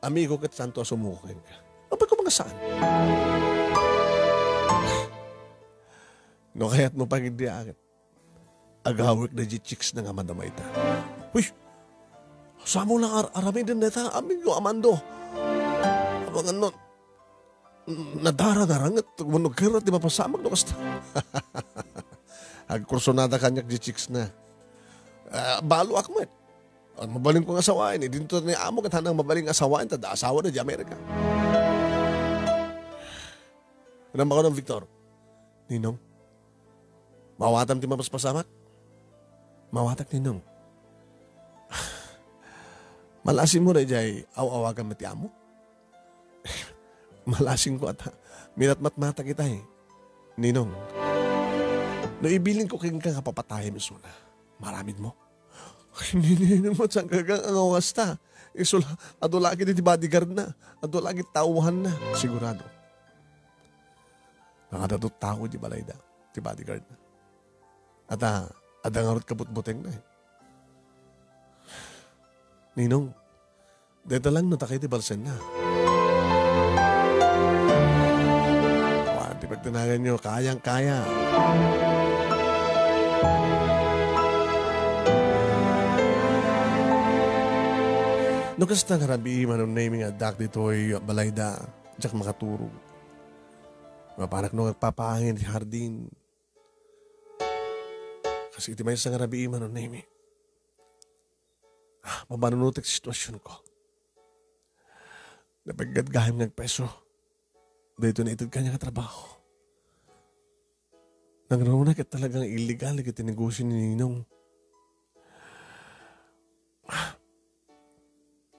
amigo kat santo sumuko ka. Kapag ko mga saan? No kaya't mo pag hindi akit. Agawik na chicks na nga madamay ta. Uy! Saan mo lang aramidin na ta, amigo, amando. Abang ano, nadara-darangat, manugirat, di mapasamag no kasta. Agkursonada kanyak di chicks na. Balo akmet. Mabaling kong asawain. Dito ni amo kat hanang mabaling asawain, tada asawa na di Amerika. Anong ako ng Victor? Ninong? Mawatam ti mapaspasamak? Mawatak Ninong. Malasin mo na jay aw-awagan mati amo? Malasin ko at minat-mat-mata kita Ninong. No ibilin ko kayong kang kapapatahin mo suna. Maramid mo. Ninong mo saan kagang ang awas ta. Isula, ado lagi di bodyguard na. Ado lagi tauhan na. Sigurado. Nakadatot tao di balay da. Di bodyguard na. At adangarot kabut-buteng na Ninong, dito lang natakay di balsen na. Di pagtanagan nyo, kayang-kaya. No kasta nga rabi, Manong Nemy nga dak dito'y balayda, diyak makaturog. Mapanak no nagpapahangin si Hardin. Kasi iti may sa nga rabi, Manong Nemy. Mabanunutik sitwasyon ko. Napaggadgahim ng peso. Dito na itod kanya katrabaho. Nagrauna ka talagang illegal na kitinegosyo ni Ninong.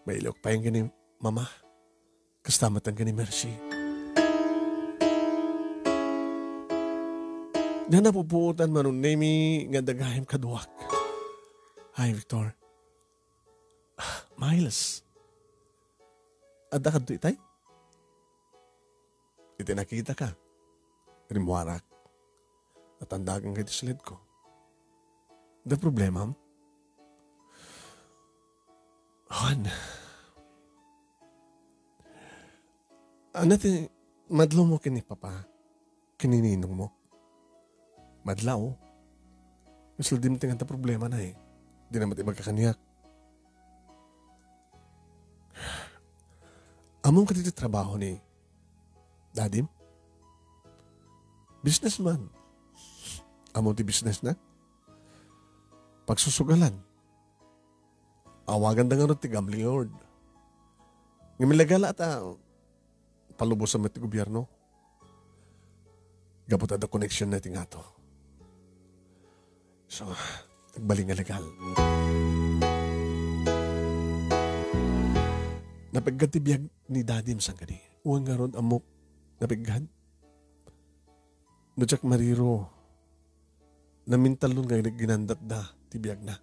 Mailok pa yung gani mama. Kastamatan gani Mercy. Na napupuutan Manong Nemy nga dagahim kaduwak. Hi Victor. Miles. Adda ka itay? Iti nakita ka. Rimwarak. Natandagan kayo sa lid ko. The problema? Juan. Ano ti, madlaw mo kini papa? Kinininong mo? Madlaw? Mas ladim tingan ta problema na Di naman ti magkakaniyak. Among ka dito trabaho ni Dadim? Businessman. Among ti business na? Pagsusugalan. Awagan da nga ti gambling lord. Ngimilagala at palubosan mo ti gobyerno. Gapot ada connection natin nga to. So, Nagbaling nga legal. Napagad ti biyag ni Daddy masangkadi. Uwang nga ron amok. Napagad. Nudyak mariro. Namintalon nga ginandat da. Ti biyag na.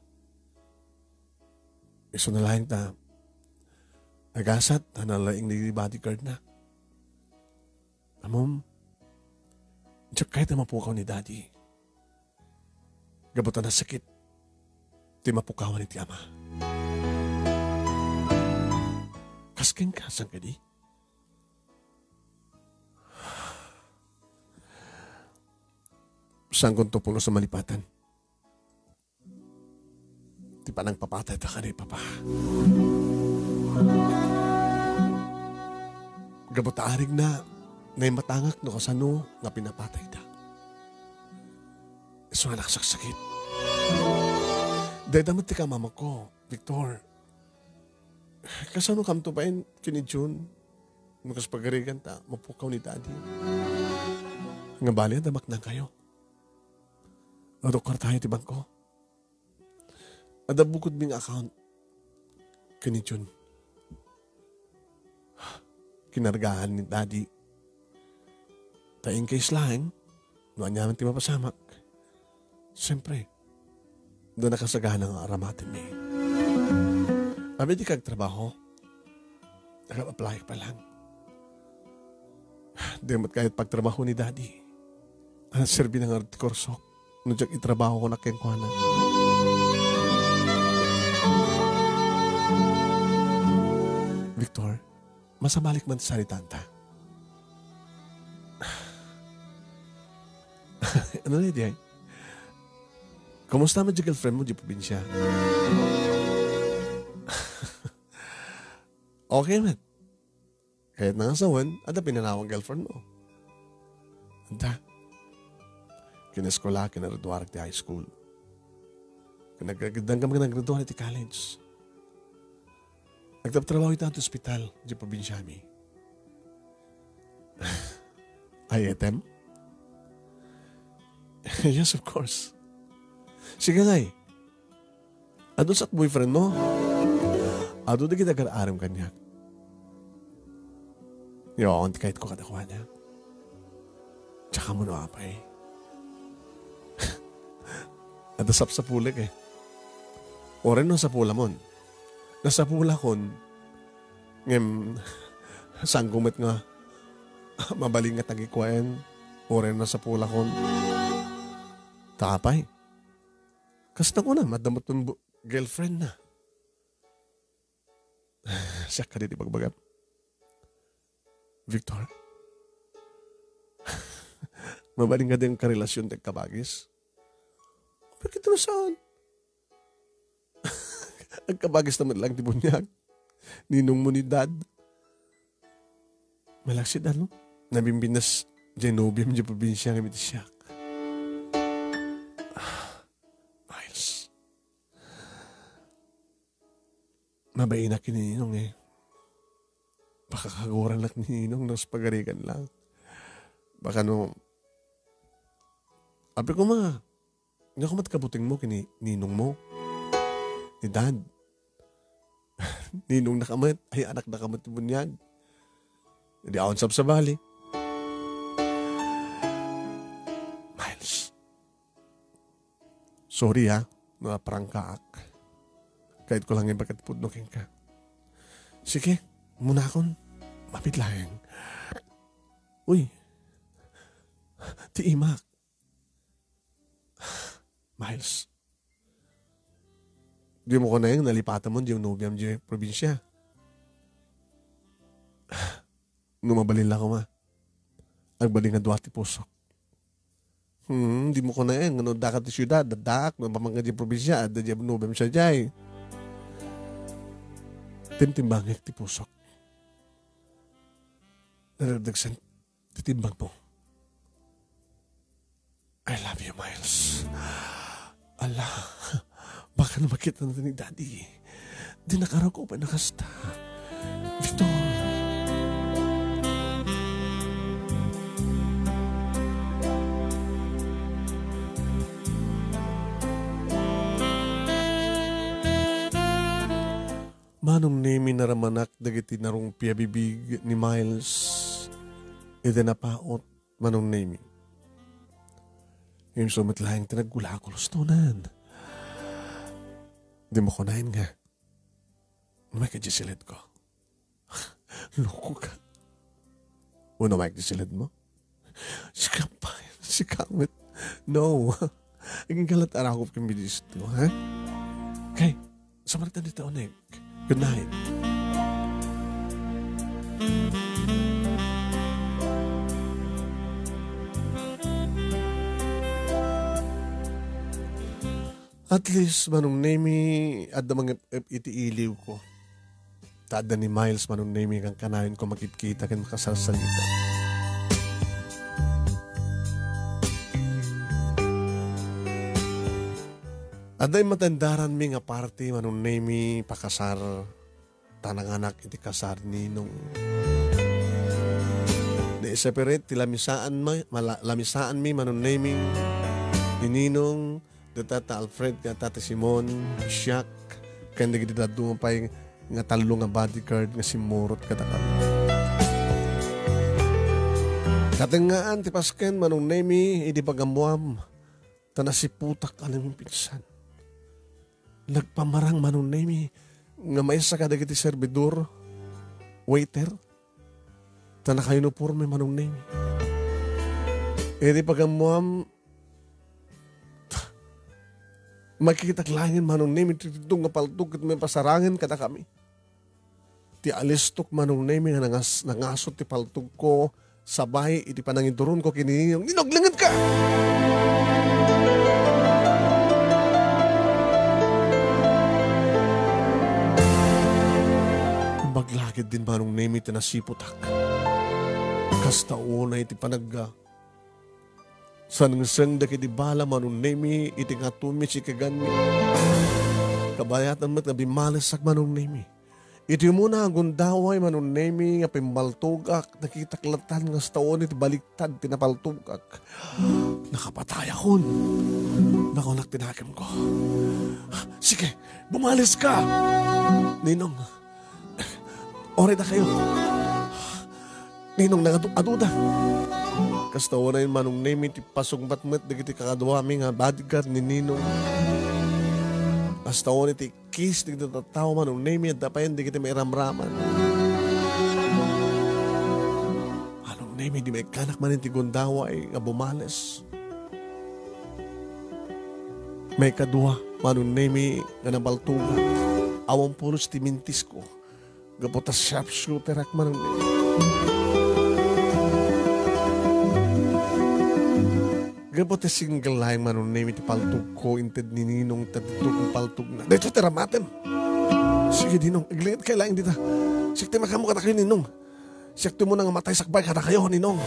Iso na lang ta. Agasat. Hanalaing ni bodyguard na. Amom. Nudyak kahit na mapukaw ni Daddy. Gabutan na sakit. Ti mapukawan ni ti ama. Kasking kasang ka di? Saan kong tupulo sa malipatan? Di pa nang papatay ta ka ni Papa. Gabutaarig na matangak no kasano nga pinapatay ta. So nga nakasaksakit. Dahil damat ti ka mama ko, Victor. Kasano kam to pain kini June? Makas pagarigan ta, mapukaw ni Daddy. Nga bali, damak na kayo. Adokar tayo ti bangko. Adabukod ming account kini June. Kinargahan ni Daddy. Taing case lang, noan niya ti mapasamak. Siyempre, doon nakasagahan ang aramatin ni. Abi di kag trabaho. Nag-apply pa lang. Di mat kahit pagtrabaho ni Daddy. Ang serbi ng artikorsok. Nudyak itrabaho ko na kengkwana. Victor, masabalik man sa tanta. Ano na di ay? Kumusta mo di girlfriend mo di probinsya? Okay man. Kahit nangasawan, ada pinanawang girlfriend mo. Anda. Kinaskola, kinaraduar ti high school. Kinagagandang ka naggraduar ti college. Nagtatrabaho ito at ospital di probinsya mi. Ay-ayatem? Yes, of course. Sige nga eh. Adun sa boyfriend mo? Adun na kita kararam kanya. Yun, kahit ko katakuha niya. Tsaka mo na apay. Adasap sa pulik eh. O rin no sa pula mon. Nasa pula kon, ngem, sanggumet nga, mabaling nga tagikwaen. O rin no sa pula kon, tapay. Kasi na ko na, madamot ng girlfriend na. Siya ka dito pagbagap. Victor, mabaling nga din karelasyon ng kabagis. Bakit na saan? Ang kabagis naman lang di bunyag. Ninong mo ni Dad. Malaksid ano? Nabimbinas Genobium di probinsya ng Mitisyak. Miles. Mabayin na kininong eh. Baka kaguran lang ni Ninong nas pagarikan lang. Baka no, abi ko mga, hindi ako matkabuting mo kini Ninong mo. Ni Dad. Ninong nakamat, ay anak nakamat ni bunyag. Hindi ako sab sa bali. Miles. Sorry ha, naprangkaak. Kahit ko lang yung pagkatipudnokin ka. Sige. Muna akong mapitlayang. Uy, ti Imak. Miles. Di mo ko na yung nalipatan mo di yung nobyam di probinsya. Numabalin lang ko ma. Agbaling nga duwati pusok. Di mo ko na yung ano dakat ti syudad, dadak, mapamangga di probinsya, ada di nobyam siya di. Timtimbangik ti pusok. Naradagsan, titimbang mo. I love you, Miles. Allah, baka na makita natin ni Daddy. Di nakaraw ko pa nakasta. Victor. Manong Nemy naramanak dagiti narong piyabibig ni Miles. Iti napaot, Manong Nemy. Ngayon sumit lang tinagulakulos tunan. Di mo kunain nga. May kajisilid ko. Loko ka. Una may kajisilid mo? Sikamit. No. Ang galat arakop kang bidis ito, ha? Okay. Samarita dito, Onek. Good night. At least, Manong Nemy, at mga itiiliw ko. Tada ni Miles, Manong Nemy, kang kanayon ko makikita kan makasasalita. Aday matandaran mi nga party, Manong Nemy, pakasar, tanang anak iti kasar ninong. Na-separate, lamisaan mi, Manong Nemy, ni Ninong, Tata Alfred, Tata Simon, Siak, kaya nagdidadungan pa yung nga talo nga bodyguard nga si Morot katakal. Katingaan, ti Pasken, Manong Nemy, idi pagamuam, tanasiputak alam yung pinsan. Nagpamarang, Manong Nemy, nga may sa kadagiti servidor, waiter, tanaka-uniforme, Manong Nemy. Idi pagamuam, makikitaklangin, Manong Nemy, tititong nga paltog at may pasarangin kada kami. Ti alistok, Manong Nemy, nga nangasot ti paltog ko, sabay, iti pananginturon ko kininiyong, ninoglangan ka! Baglagid din, Manong Nemy, tinasiputak. Kasta una iti panagga. Sanungseng da kiti bala, Manong Nemy, iti nga tumis ikagan mi. Kabayatan mo't nga bimalasak, Manong Nemy. Iti muna ang gundaway, Manong Nemy, nga pimbaltugak, nakitaklatan nga staon iti baliktad, pinapaltugak. Nakapatay akon. Nakunak tinakim ko. Sige, bumalis ka! Ninong, ore na kayo. Ninong, nangaduda. Kastawa na yun, Manong Nemy, ti pasungbat-met, dagiti kakadwami nga bodyguard ni Ninong. Kastawa na ti kiss, dagiti tatawa, Manong Nemy, at dapayan, dagiti may ramraman. Manong Nemy, di may kanak man ti gundawa ay nga bumales. May kadwa, Manong Nemy, nga nabaltugat. Awang pulos ti mintis ko. Gaputas sharpshooter ak, Manong Nemy. Gaputas single line, Manong Nemy, ti paltug ko, inted ni Ninong, tatitug kong paltug na. Dito, teramaten. Sige, Ninong, iglayat kayo lang dito. Sikti makamu kata kayo, Ninong. Sikti mo nang matay sakbay kata kayo, Ninong.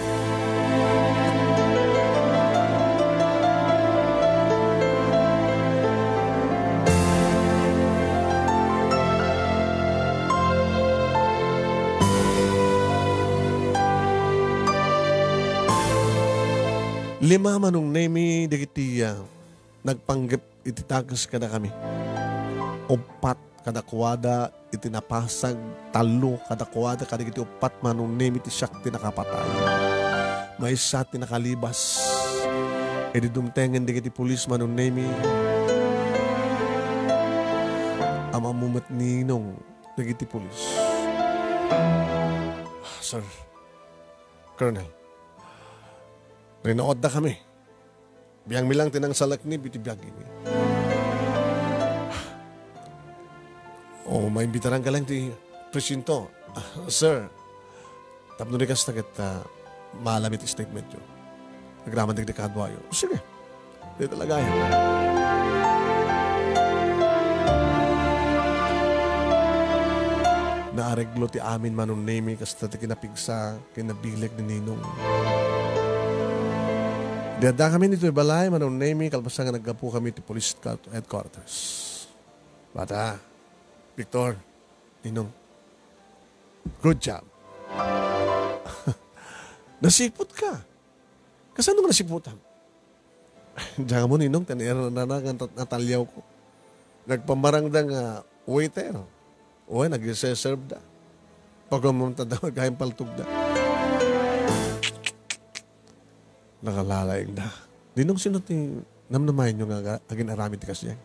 Lima, Manong Nemy, dagiti nagpanggap ititagas kada kami. Upat kada kuwada itinapasag, talo kada kuwada kada iti upat, Manong Nemy, ti siyak tinakapatay. May isa tinakalibas. E di dumtengen dagiti pulis, Manong Nemy. Amamumat Ninong dagiti pulis. Sir, Colonel, rinood na kami. Biyang milang tinang salak ni bitibiyag ini. May imbitaran ka lang ti presinto. Sir, tapno ni kas tagat malamit statement yun. Nagraman dagdikadwa yun. Sige, di talaga yan. Naareglo ti amin, Manong Nemy, kas tati kinapigsa, kinabilag ni Ninong. Dada kami nito balay, Manong Nemy, kalbasa nga naggapu kami ti police headquarters. Bata, Victor, Ninong, good job. Nasipot ka. Kasano nga nasiputan? Diyan mo, Ninong, tanira na natalyaw ko. Nagpamarang da nga waiter. O, nag-serve da. Pag umunta daw, magkayang paltog da. Nakalalaing da. Di nung sinot ni namnamayin nyo nga agin aramid kasi yan.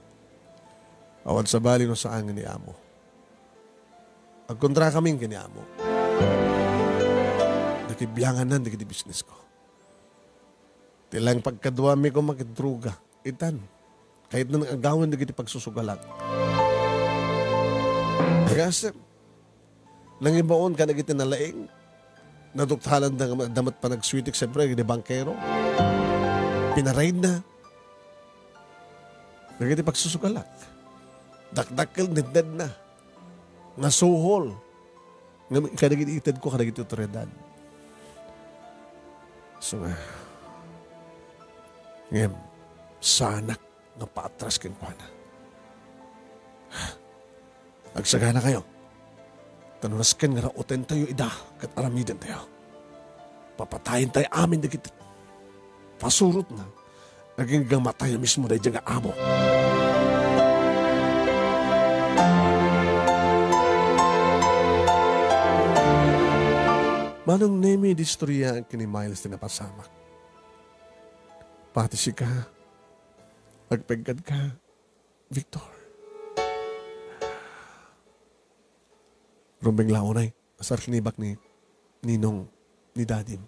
Awad sa bali no sa angin ni amo. Agkontra kaming kini amo. Nakibiyangan na, nakiti business ko. Tilang pagkaduami ko makidruga. Itan. Kahit na nang-agawan nakiti pagsusugalan. Kasi, nang ibaon ka nakiti nalaing, naduktalan na damat pa nag-sweetik siyempre, gini bankero. Pinaraid na. Nakiti pagsusugalan. Dakdakil, nidned na. Nasuhol. Kanagiti itad ko, kanagiti otoridad. So, ngayon, sanak na paatras kin kwa na. Agsagana kayo. Tanunasken nga rautin tayo ida kat aramidan tayo. Papatayin tayo amin na kita. Pasurot na. Naging gamatay mismo na dyan nga amo. Manong Nemy di istorya ang kini Miles na napasamak. Pati si ka, agpegad ka, Victor. Rumbeng laonay, asar kinibak ni Ninong, ni Dadim.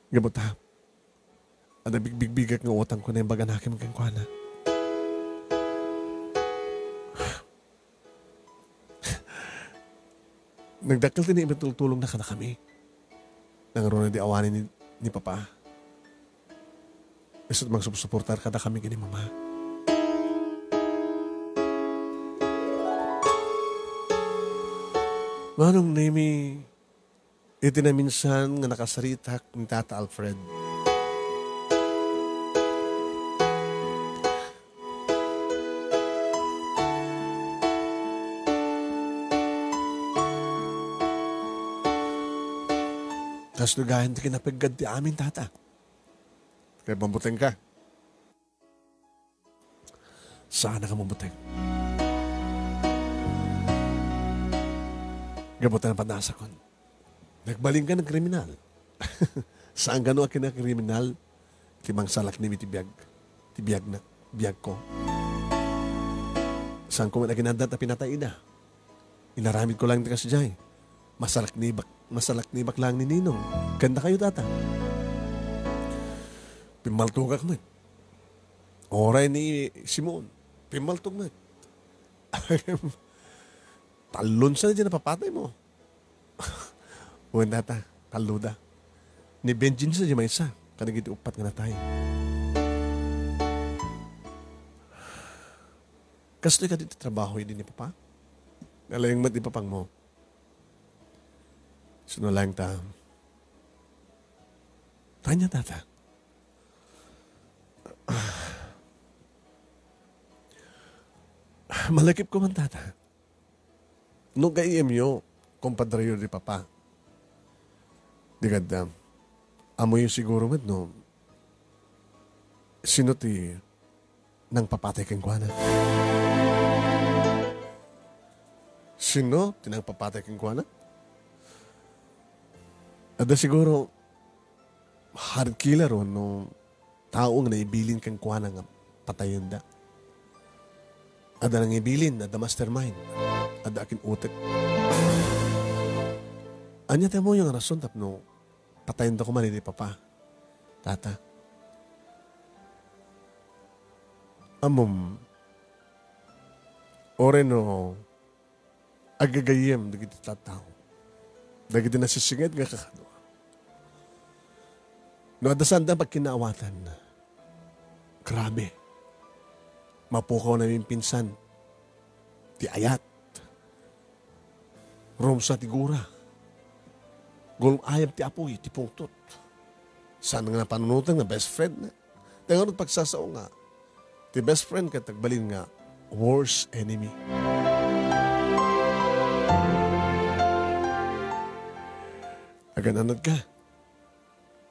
Gabot ha, ada bigbigak nga utang ko na yung baganakim kang kuana. Nagdakil din na tulong na ka na kami. Nangaroon na di awanin ni Papa. Isa't magsuportar ka na kami gini Mama. Manong Nemy, iti na minsan nga nakasaritak ni Tata Alfred. Kas lugahan ti kinapagad ti amin, Tata. Kaya mambuteng ka. Sana ka mambuteng. Gabutan ang panasa kon. Nagbaling ka ng kriminal. Saan gano'n akin na kriminal? Timang salak ni tibiyag. Tibiyag na. Biyag ko. Saan ko man aginanda at pinatay na? Inaramid ko lang kasi dyan. Masalak ni baklang ni Ninong. Ganda kayo, Tata. Pimaltog ako man. Oray ni Simon. Pimaltog man. Talon sa dyan napapatay mo. Uwan, Tata. Taluda. Ni Benjin sa dyan may isa. Kanagiti upat nga na tayo. Kastoy ka dito trabaho din ni Papa? Nalayang mat ni Papang mo. Sunulang ta. Tanya, Tata. Malakip ko man, Tata. No gagayyem yo, kompadre yo di Papa. Di ganda. Amo yung siguro mat, no? Sino ti nang papatay kang kuwana? Sino ti nang papatay kang kuwana? Ada siguro hard killer o no taong na ibilin kang kuha nga patayon da. Ada nang ibilin, ada mastermind, ada akin utek. Anya tayo mo yung rason tapno patayon da ko man ni Papa. Tata. Amom ore no agagayyem dagiti tataw. Dagiti nasisingit nga kakadwa. No, adasan da pag kinaawatan. Grabe. Mapukaw na yung pinsan. Ti ayat. Romsa ti gura. Gulong ayab ti apoy, ti pungtot. Saan nga panunutan nga best friend na. Tangan pagsasao nga. Ti best friend ka tagbalin nga worst enemy. Agananod ka.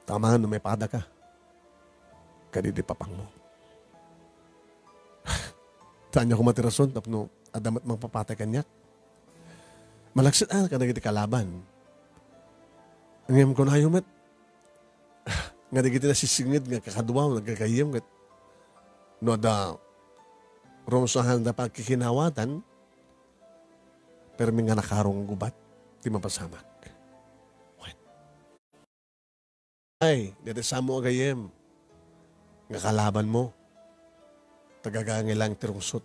Tamahan na may pada ka. Kadidi Papang mo. Tanya ko matirason, tapno adamat magpapatay kanyak. Malaksit ka na giti kalaban. Ngayon ko na yumet. Nga di giti nasisingid nga kakaduwa, nagkakayim. No da romusahan da pagkikinawatan, pero may nga nakarong gubat, di mapasamak. Ay, dito sa mo agayem. Nga kalaban mo. Tagagangilang tirungsot.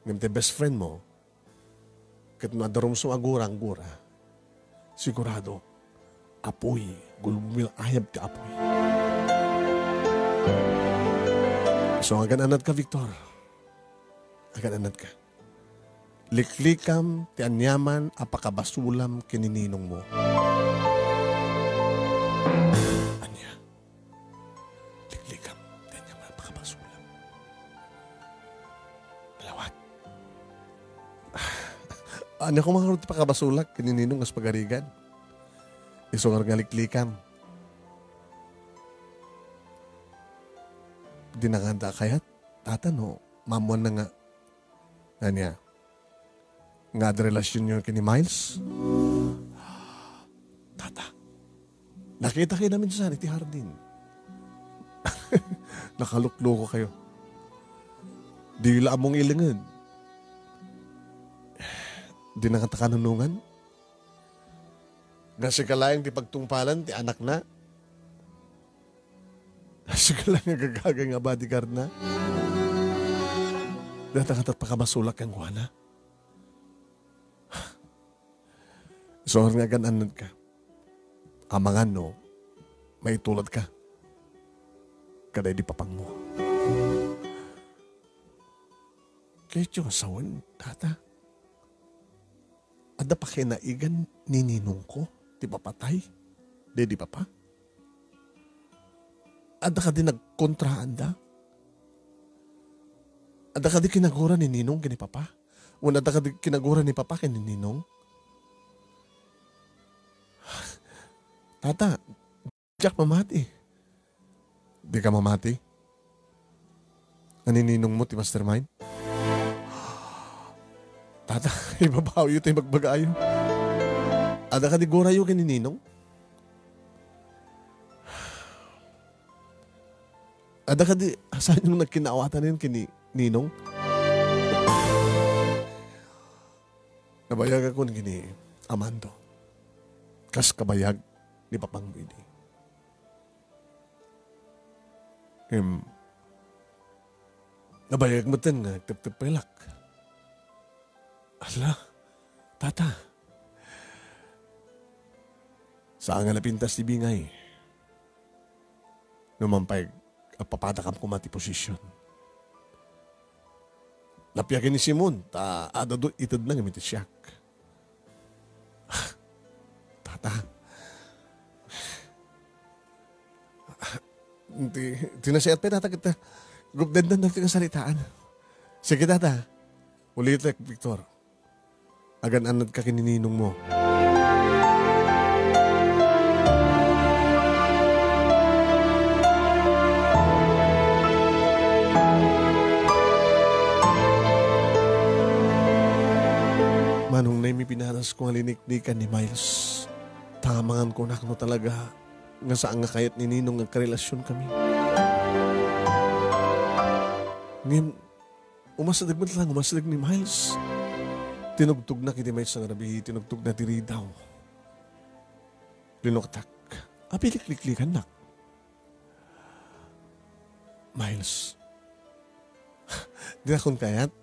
Ngayon best friend mo, kat madarumso agura, sigurado, apoy, gulumil ayab ka apoy. So, agan-anad ka, Victor. Agan-anad ka. Liklikam, ti anyaman, apakabasulam, kinininong mo. Anya. Liklikam, ti anyaman, apakabasulam. Dalawat. Ano kung mga ruti pakabasulak, kinininong as pagarigan. Isungar nga liklikam. Di nakanda kayat, tatano, mamuan na nga. Anya. Nga ada relasyon nyo kini Miles? Tata. Nakita kayo namin sa iti Hardin. Nakaluklo ko kayo. Di wala among ilingad. Di nakatakanunungan. Nga si kalayang ti pagtungpalan, ti anak na. Si kalayang gagaga nga bodyguard na. Data pakabasulak ang kuha. So, nga gananad ka. Amangan no, may tulad ka. Kaday di papang mo. Kaya tiyo kasawan, tata. Ada pa kinaigan nininong ko, di papatay. Di papa. Ada ka di nagkontraan da. Ada ka di kinagura ni ninong kini papa. Una ada ka di kinagura ni papa kini ninong. Tata, Jack mamati. Di ka mamati? Naninong mo ti mastermind? Tata, ibabaw yun tayo magbagayo. Ada ka di gorayo kinininong? Ada ka di, asan yung nagkinaawatan yun kinininong? Nabayag ako kini Amando. Kas kabayag ni Papang Bidi. Nabayag mo din nga, tip-tip-pelak. Ala, tata. Saan nga napintas ti bingay? Numampay, papatakam ko mati posisyon. Lapyakin ni Simon, adado itad na gamit siyak. Tata. Tinasayat pa tata kita. Gupdad na nagkakasalitaan. Sige tata. Ulit like Victor. Agan-anad ka kinininong mo. Manong Nemy pinaras kong haliniknikan ni Miles. Tamangan ko na kano talaga nga saan nga kayat ni Ninong nagkarelasyon kami. Ngayon, umasadag ni Miles. Tinugtog na kiti Miles sa rabi, tinugtog na tiri daw. Linoktak. Apilik-liklikan na. Miles. Di na kung kayat.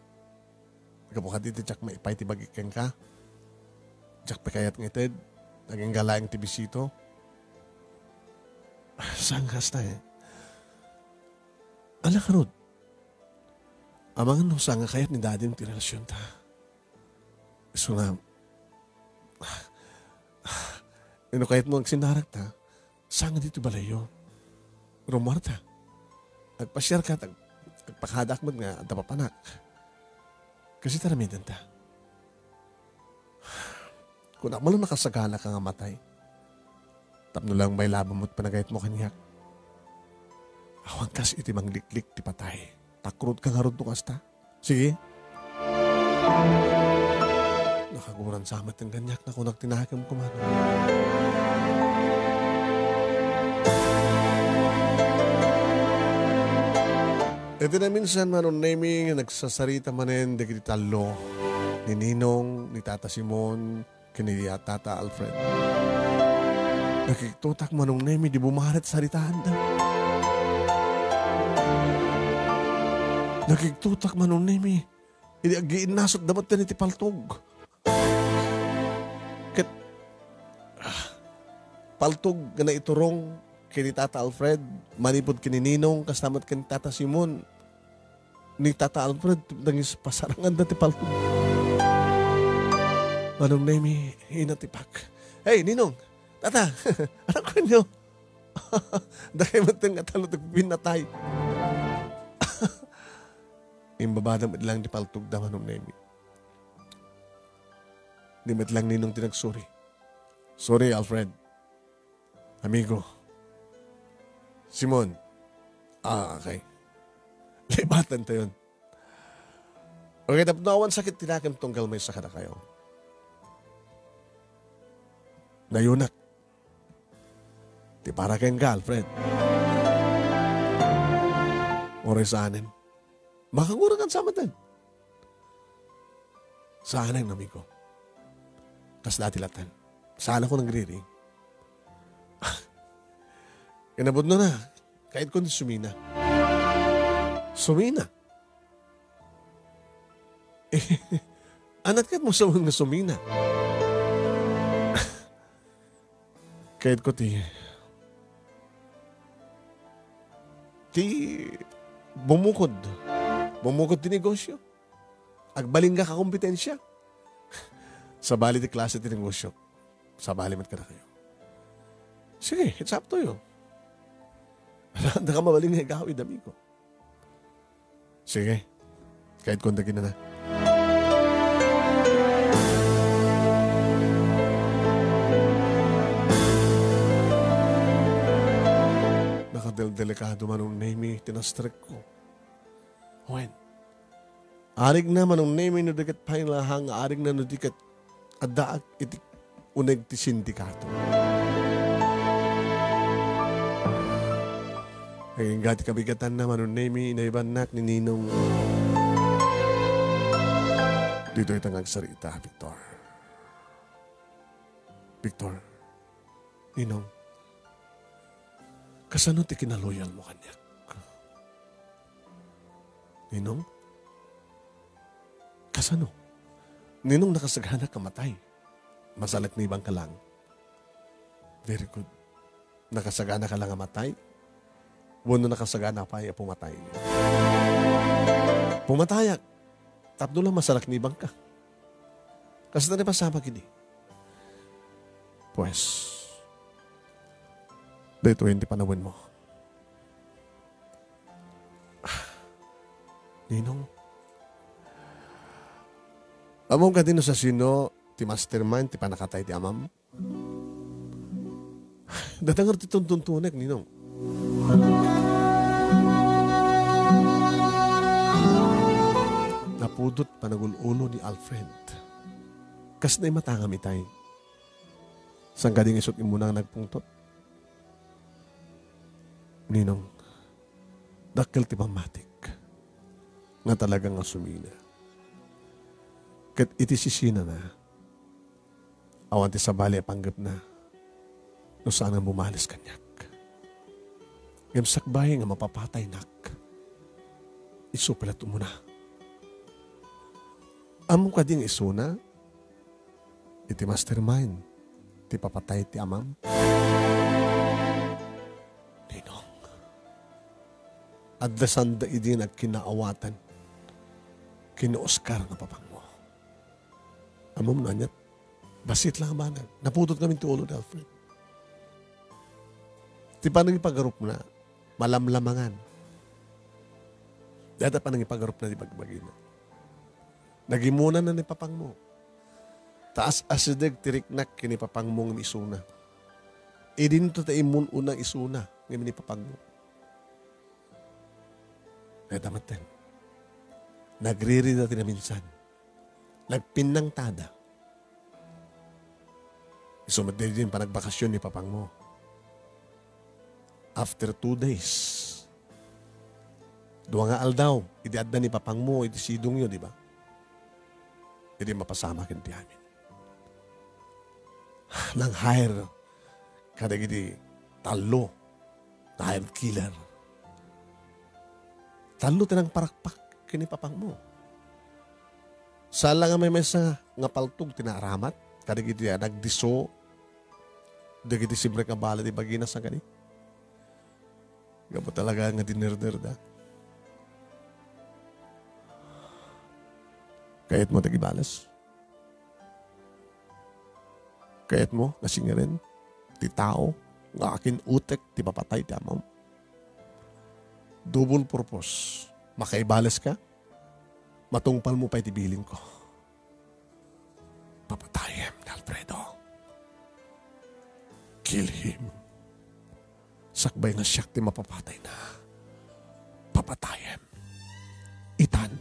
Nagkapukat iti tsak maipay ti bagikan ka. Tsak pa kayat ngited. Naging galaang ti bisito. Saan kas na Ala ka Rod. Amangan nung saan nga kayat ni daddy yung tirelasyon ta. So nga, kayat mo nagsinarak ta, saan nga dito balayo? Rumar ta. Nagpasyar ka, nagpakadak mo nga, at napapanak. Kasi taramidan ta. Kung ako lang nakasagana ka nga matay, tapno lang may labang mo't panagayat mo kanyak. Awan kas iti mangliklik ti patay. Takrod ka nga rod kasta. Sige, Makaguran sa amat ng ganyak na kung nagtinakam ko man. Ito na minsan Manong Nemy nagsasarita manen dagiti talo ni Ninong, ni Tata Simon, kini Tata Alfred. Nakikitutak Manong Nemy di bumarat saritaan daw. Nakikitutak Manong Nemy hindi agiin nasot damat na iti paltog. Ket paltog na iturong kini Tata Alfred, manipod kini Ninong, kastamat kini Tata Simon, ni Tata Alfred, nangis pasarangan na ti paltog. Manong Nemy, hinatipak. Hey, Ninong, Tata, anak ko nyo. Dahil matang atalo pinatay. Imbabadam lang di paltog da Manong Nemy. Di lang Ninong tinagsuri. Sorry, Alfred. Amigo. Simon. Okay. Libatan to yun. Okay, tapos sakit tinakam tunggal may sakada kayo. Nayunak. Di para kayo ka, Alfred. Oray sa anin. Makangura kan sama din. Sa anin, amigo. Tas dati latan. Sana ko nagriring. Kinabot na. Kahit ko sumina. Sumina? Anak kat mo sa mga sumina. Kahit ko ti bumukod. Bumukod ti negosyo. Agbaling ka kompetensya. Sa bali ti klase ti negosyo. Sa bali mat ka na kayo. Sige, it's up to you. Hindi ka mabaling nga gawid, amigo. Sige. Kahit kundagin na. Nakadel-delikado Manong Nemy, tinastrek ko. When? Arig na Manong Nemy no dikat pailahang, arig na no dikat adaag itik uneg ti sindikato. Ay, gati kabigatan na Manong Nemy, inaibanak ni Ninong. Dito itang agsarita, Victor. Victor, Ninong, kasano ti kinaloyal mo kanyak? Ninong? Kasano? Ninong nakasagana kamatay. Masalat ni ibang ka lang. Very good. Nakasagana ka lang amatay? Wano nakasagana pa ay pumatay. Pumatayak. Tapno lang masalak ni ibang ka. Kasi na pasama kini. Pues, dito hindi panawin mo. Ninong, among ka din sa sino, ti mastermind, ti panakatay ti amam. Datangar ti tuntunek, Ninong. Napudot panagulo ni Alfred. Kas na'y matangam itay. Sang gading isot imunang nagpungtot. Ninong, dakkel ti pamatik. Nga talagang asumina. Kat itisisina na. Awan ti sabali panggap na. No saan ang bumalis kanyak. Sakbay nga mapapatay nak. Isupalat mo na. Among ka ding isuna, iti mastermind, ti papatay ti amam. Ninong, adlasan da idin at kinaawatan, kina-Oscar nga papang mo. Amom na niya, basit lang abangan. Naputot kami ti ulo ni Alfred. Ti panang ipagarup na, malamlamangan. Dada pa nang ipagarup na di pagbagina. Nagimunan na ni papang mo. Taas asideg tiriknak kini papang mong isuna. Idin to ta imun unang isuna ng ni papang mo. Kaya tamaten. Nagriri natin na minsan. Nagpinang tada. Isumad din panagbakasyon ni papang mo. After 2 days, duwa nga aldaw, idiadda ni papang mo, iti sidong yun, di ba? Hindi mapasama kinti amin. Nang hire, kada giti talo, na hired killer. Talo tinang parakpak kini papang mo. Sala nga may mesa nga paltog tinaramat, kada giti nagdiso, dagiti sibre ka bala di bagina sa kani. Gabo talaga nga dinirder da. Kayat mo tagibalas. Kayat mo, nasing rin, ti tao, nga akin utek, ti papatay, ti amaw. Double purpose. Makaibalas ka, matungpal mo pa itibilin ko. Papatayem, Alfredo. Kill him. Sakbay nga siyak ti mapapatay na. Papatayem. Itan.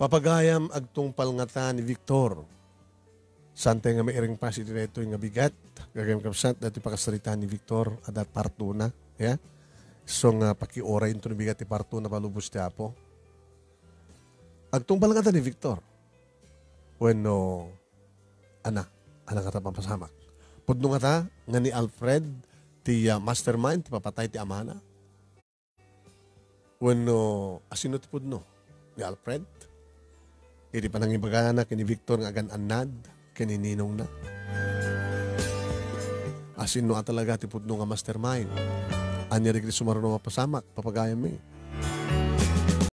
Papagayam agtungpal nga ta ni Victor. Sante nga may iring pa si Direto nga bigat. Gagayyem kakabsat dati pakasarita ni Victor adat partuna. Yeah? So nga pakiora into ni bigat ti partuna palubos ti Apo. Agtungpal nga ta ni Victor. Bueno, ana nga ta pampasamak. Pudno nga ta nga ni Alfred ti mastermind ti papatay ti amana. Bueno, asino ti pudno? Ni Alfred? Iti panangibagana kini Victor nga agan anad, kini Ninong na. Asin no talaga ti pudno nga mastermind. Anya rin sumaruno mapasamak, papagayam eh.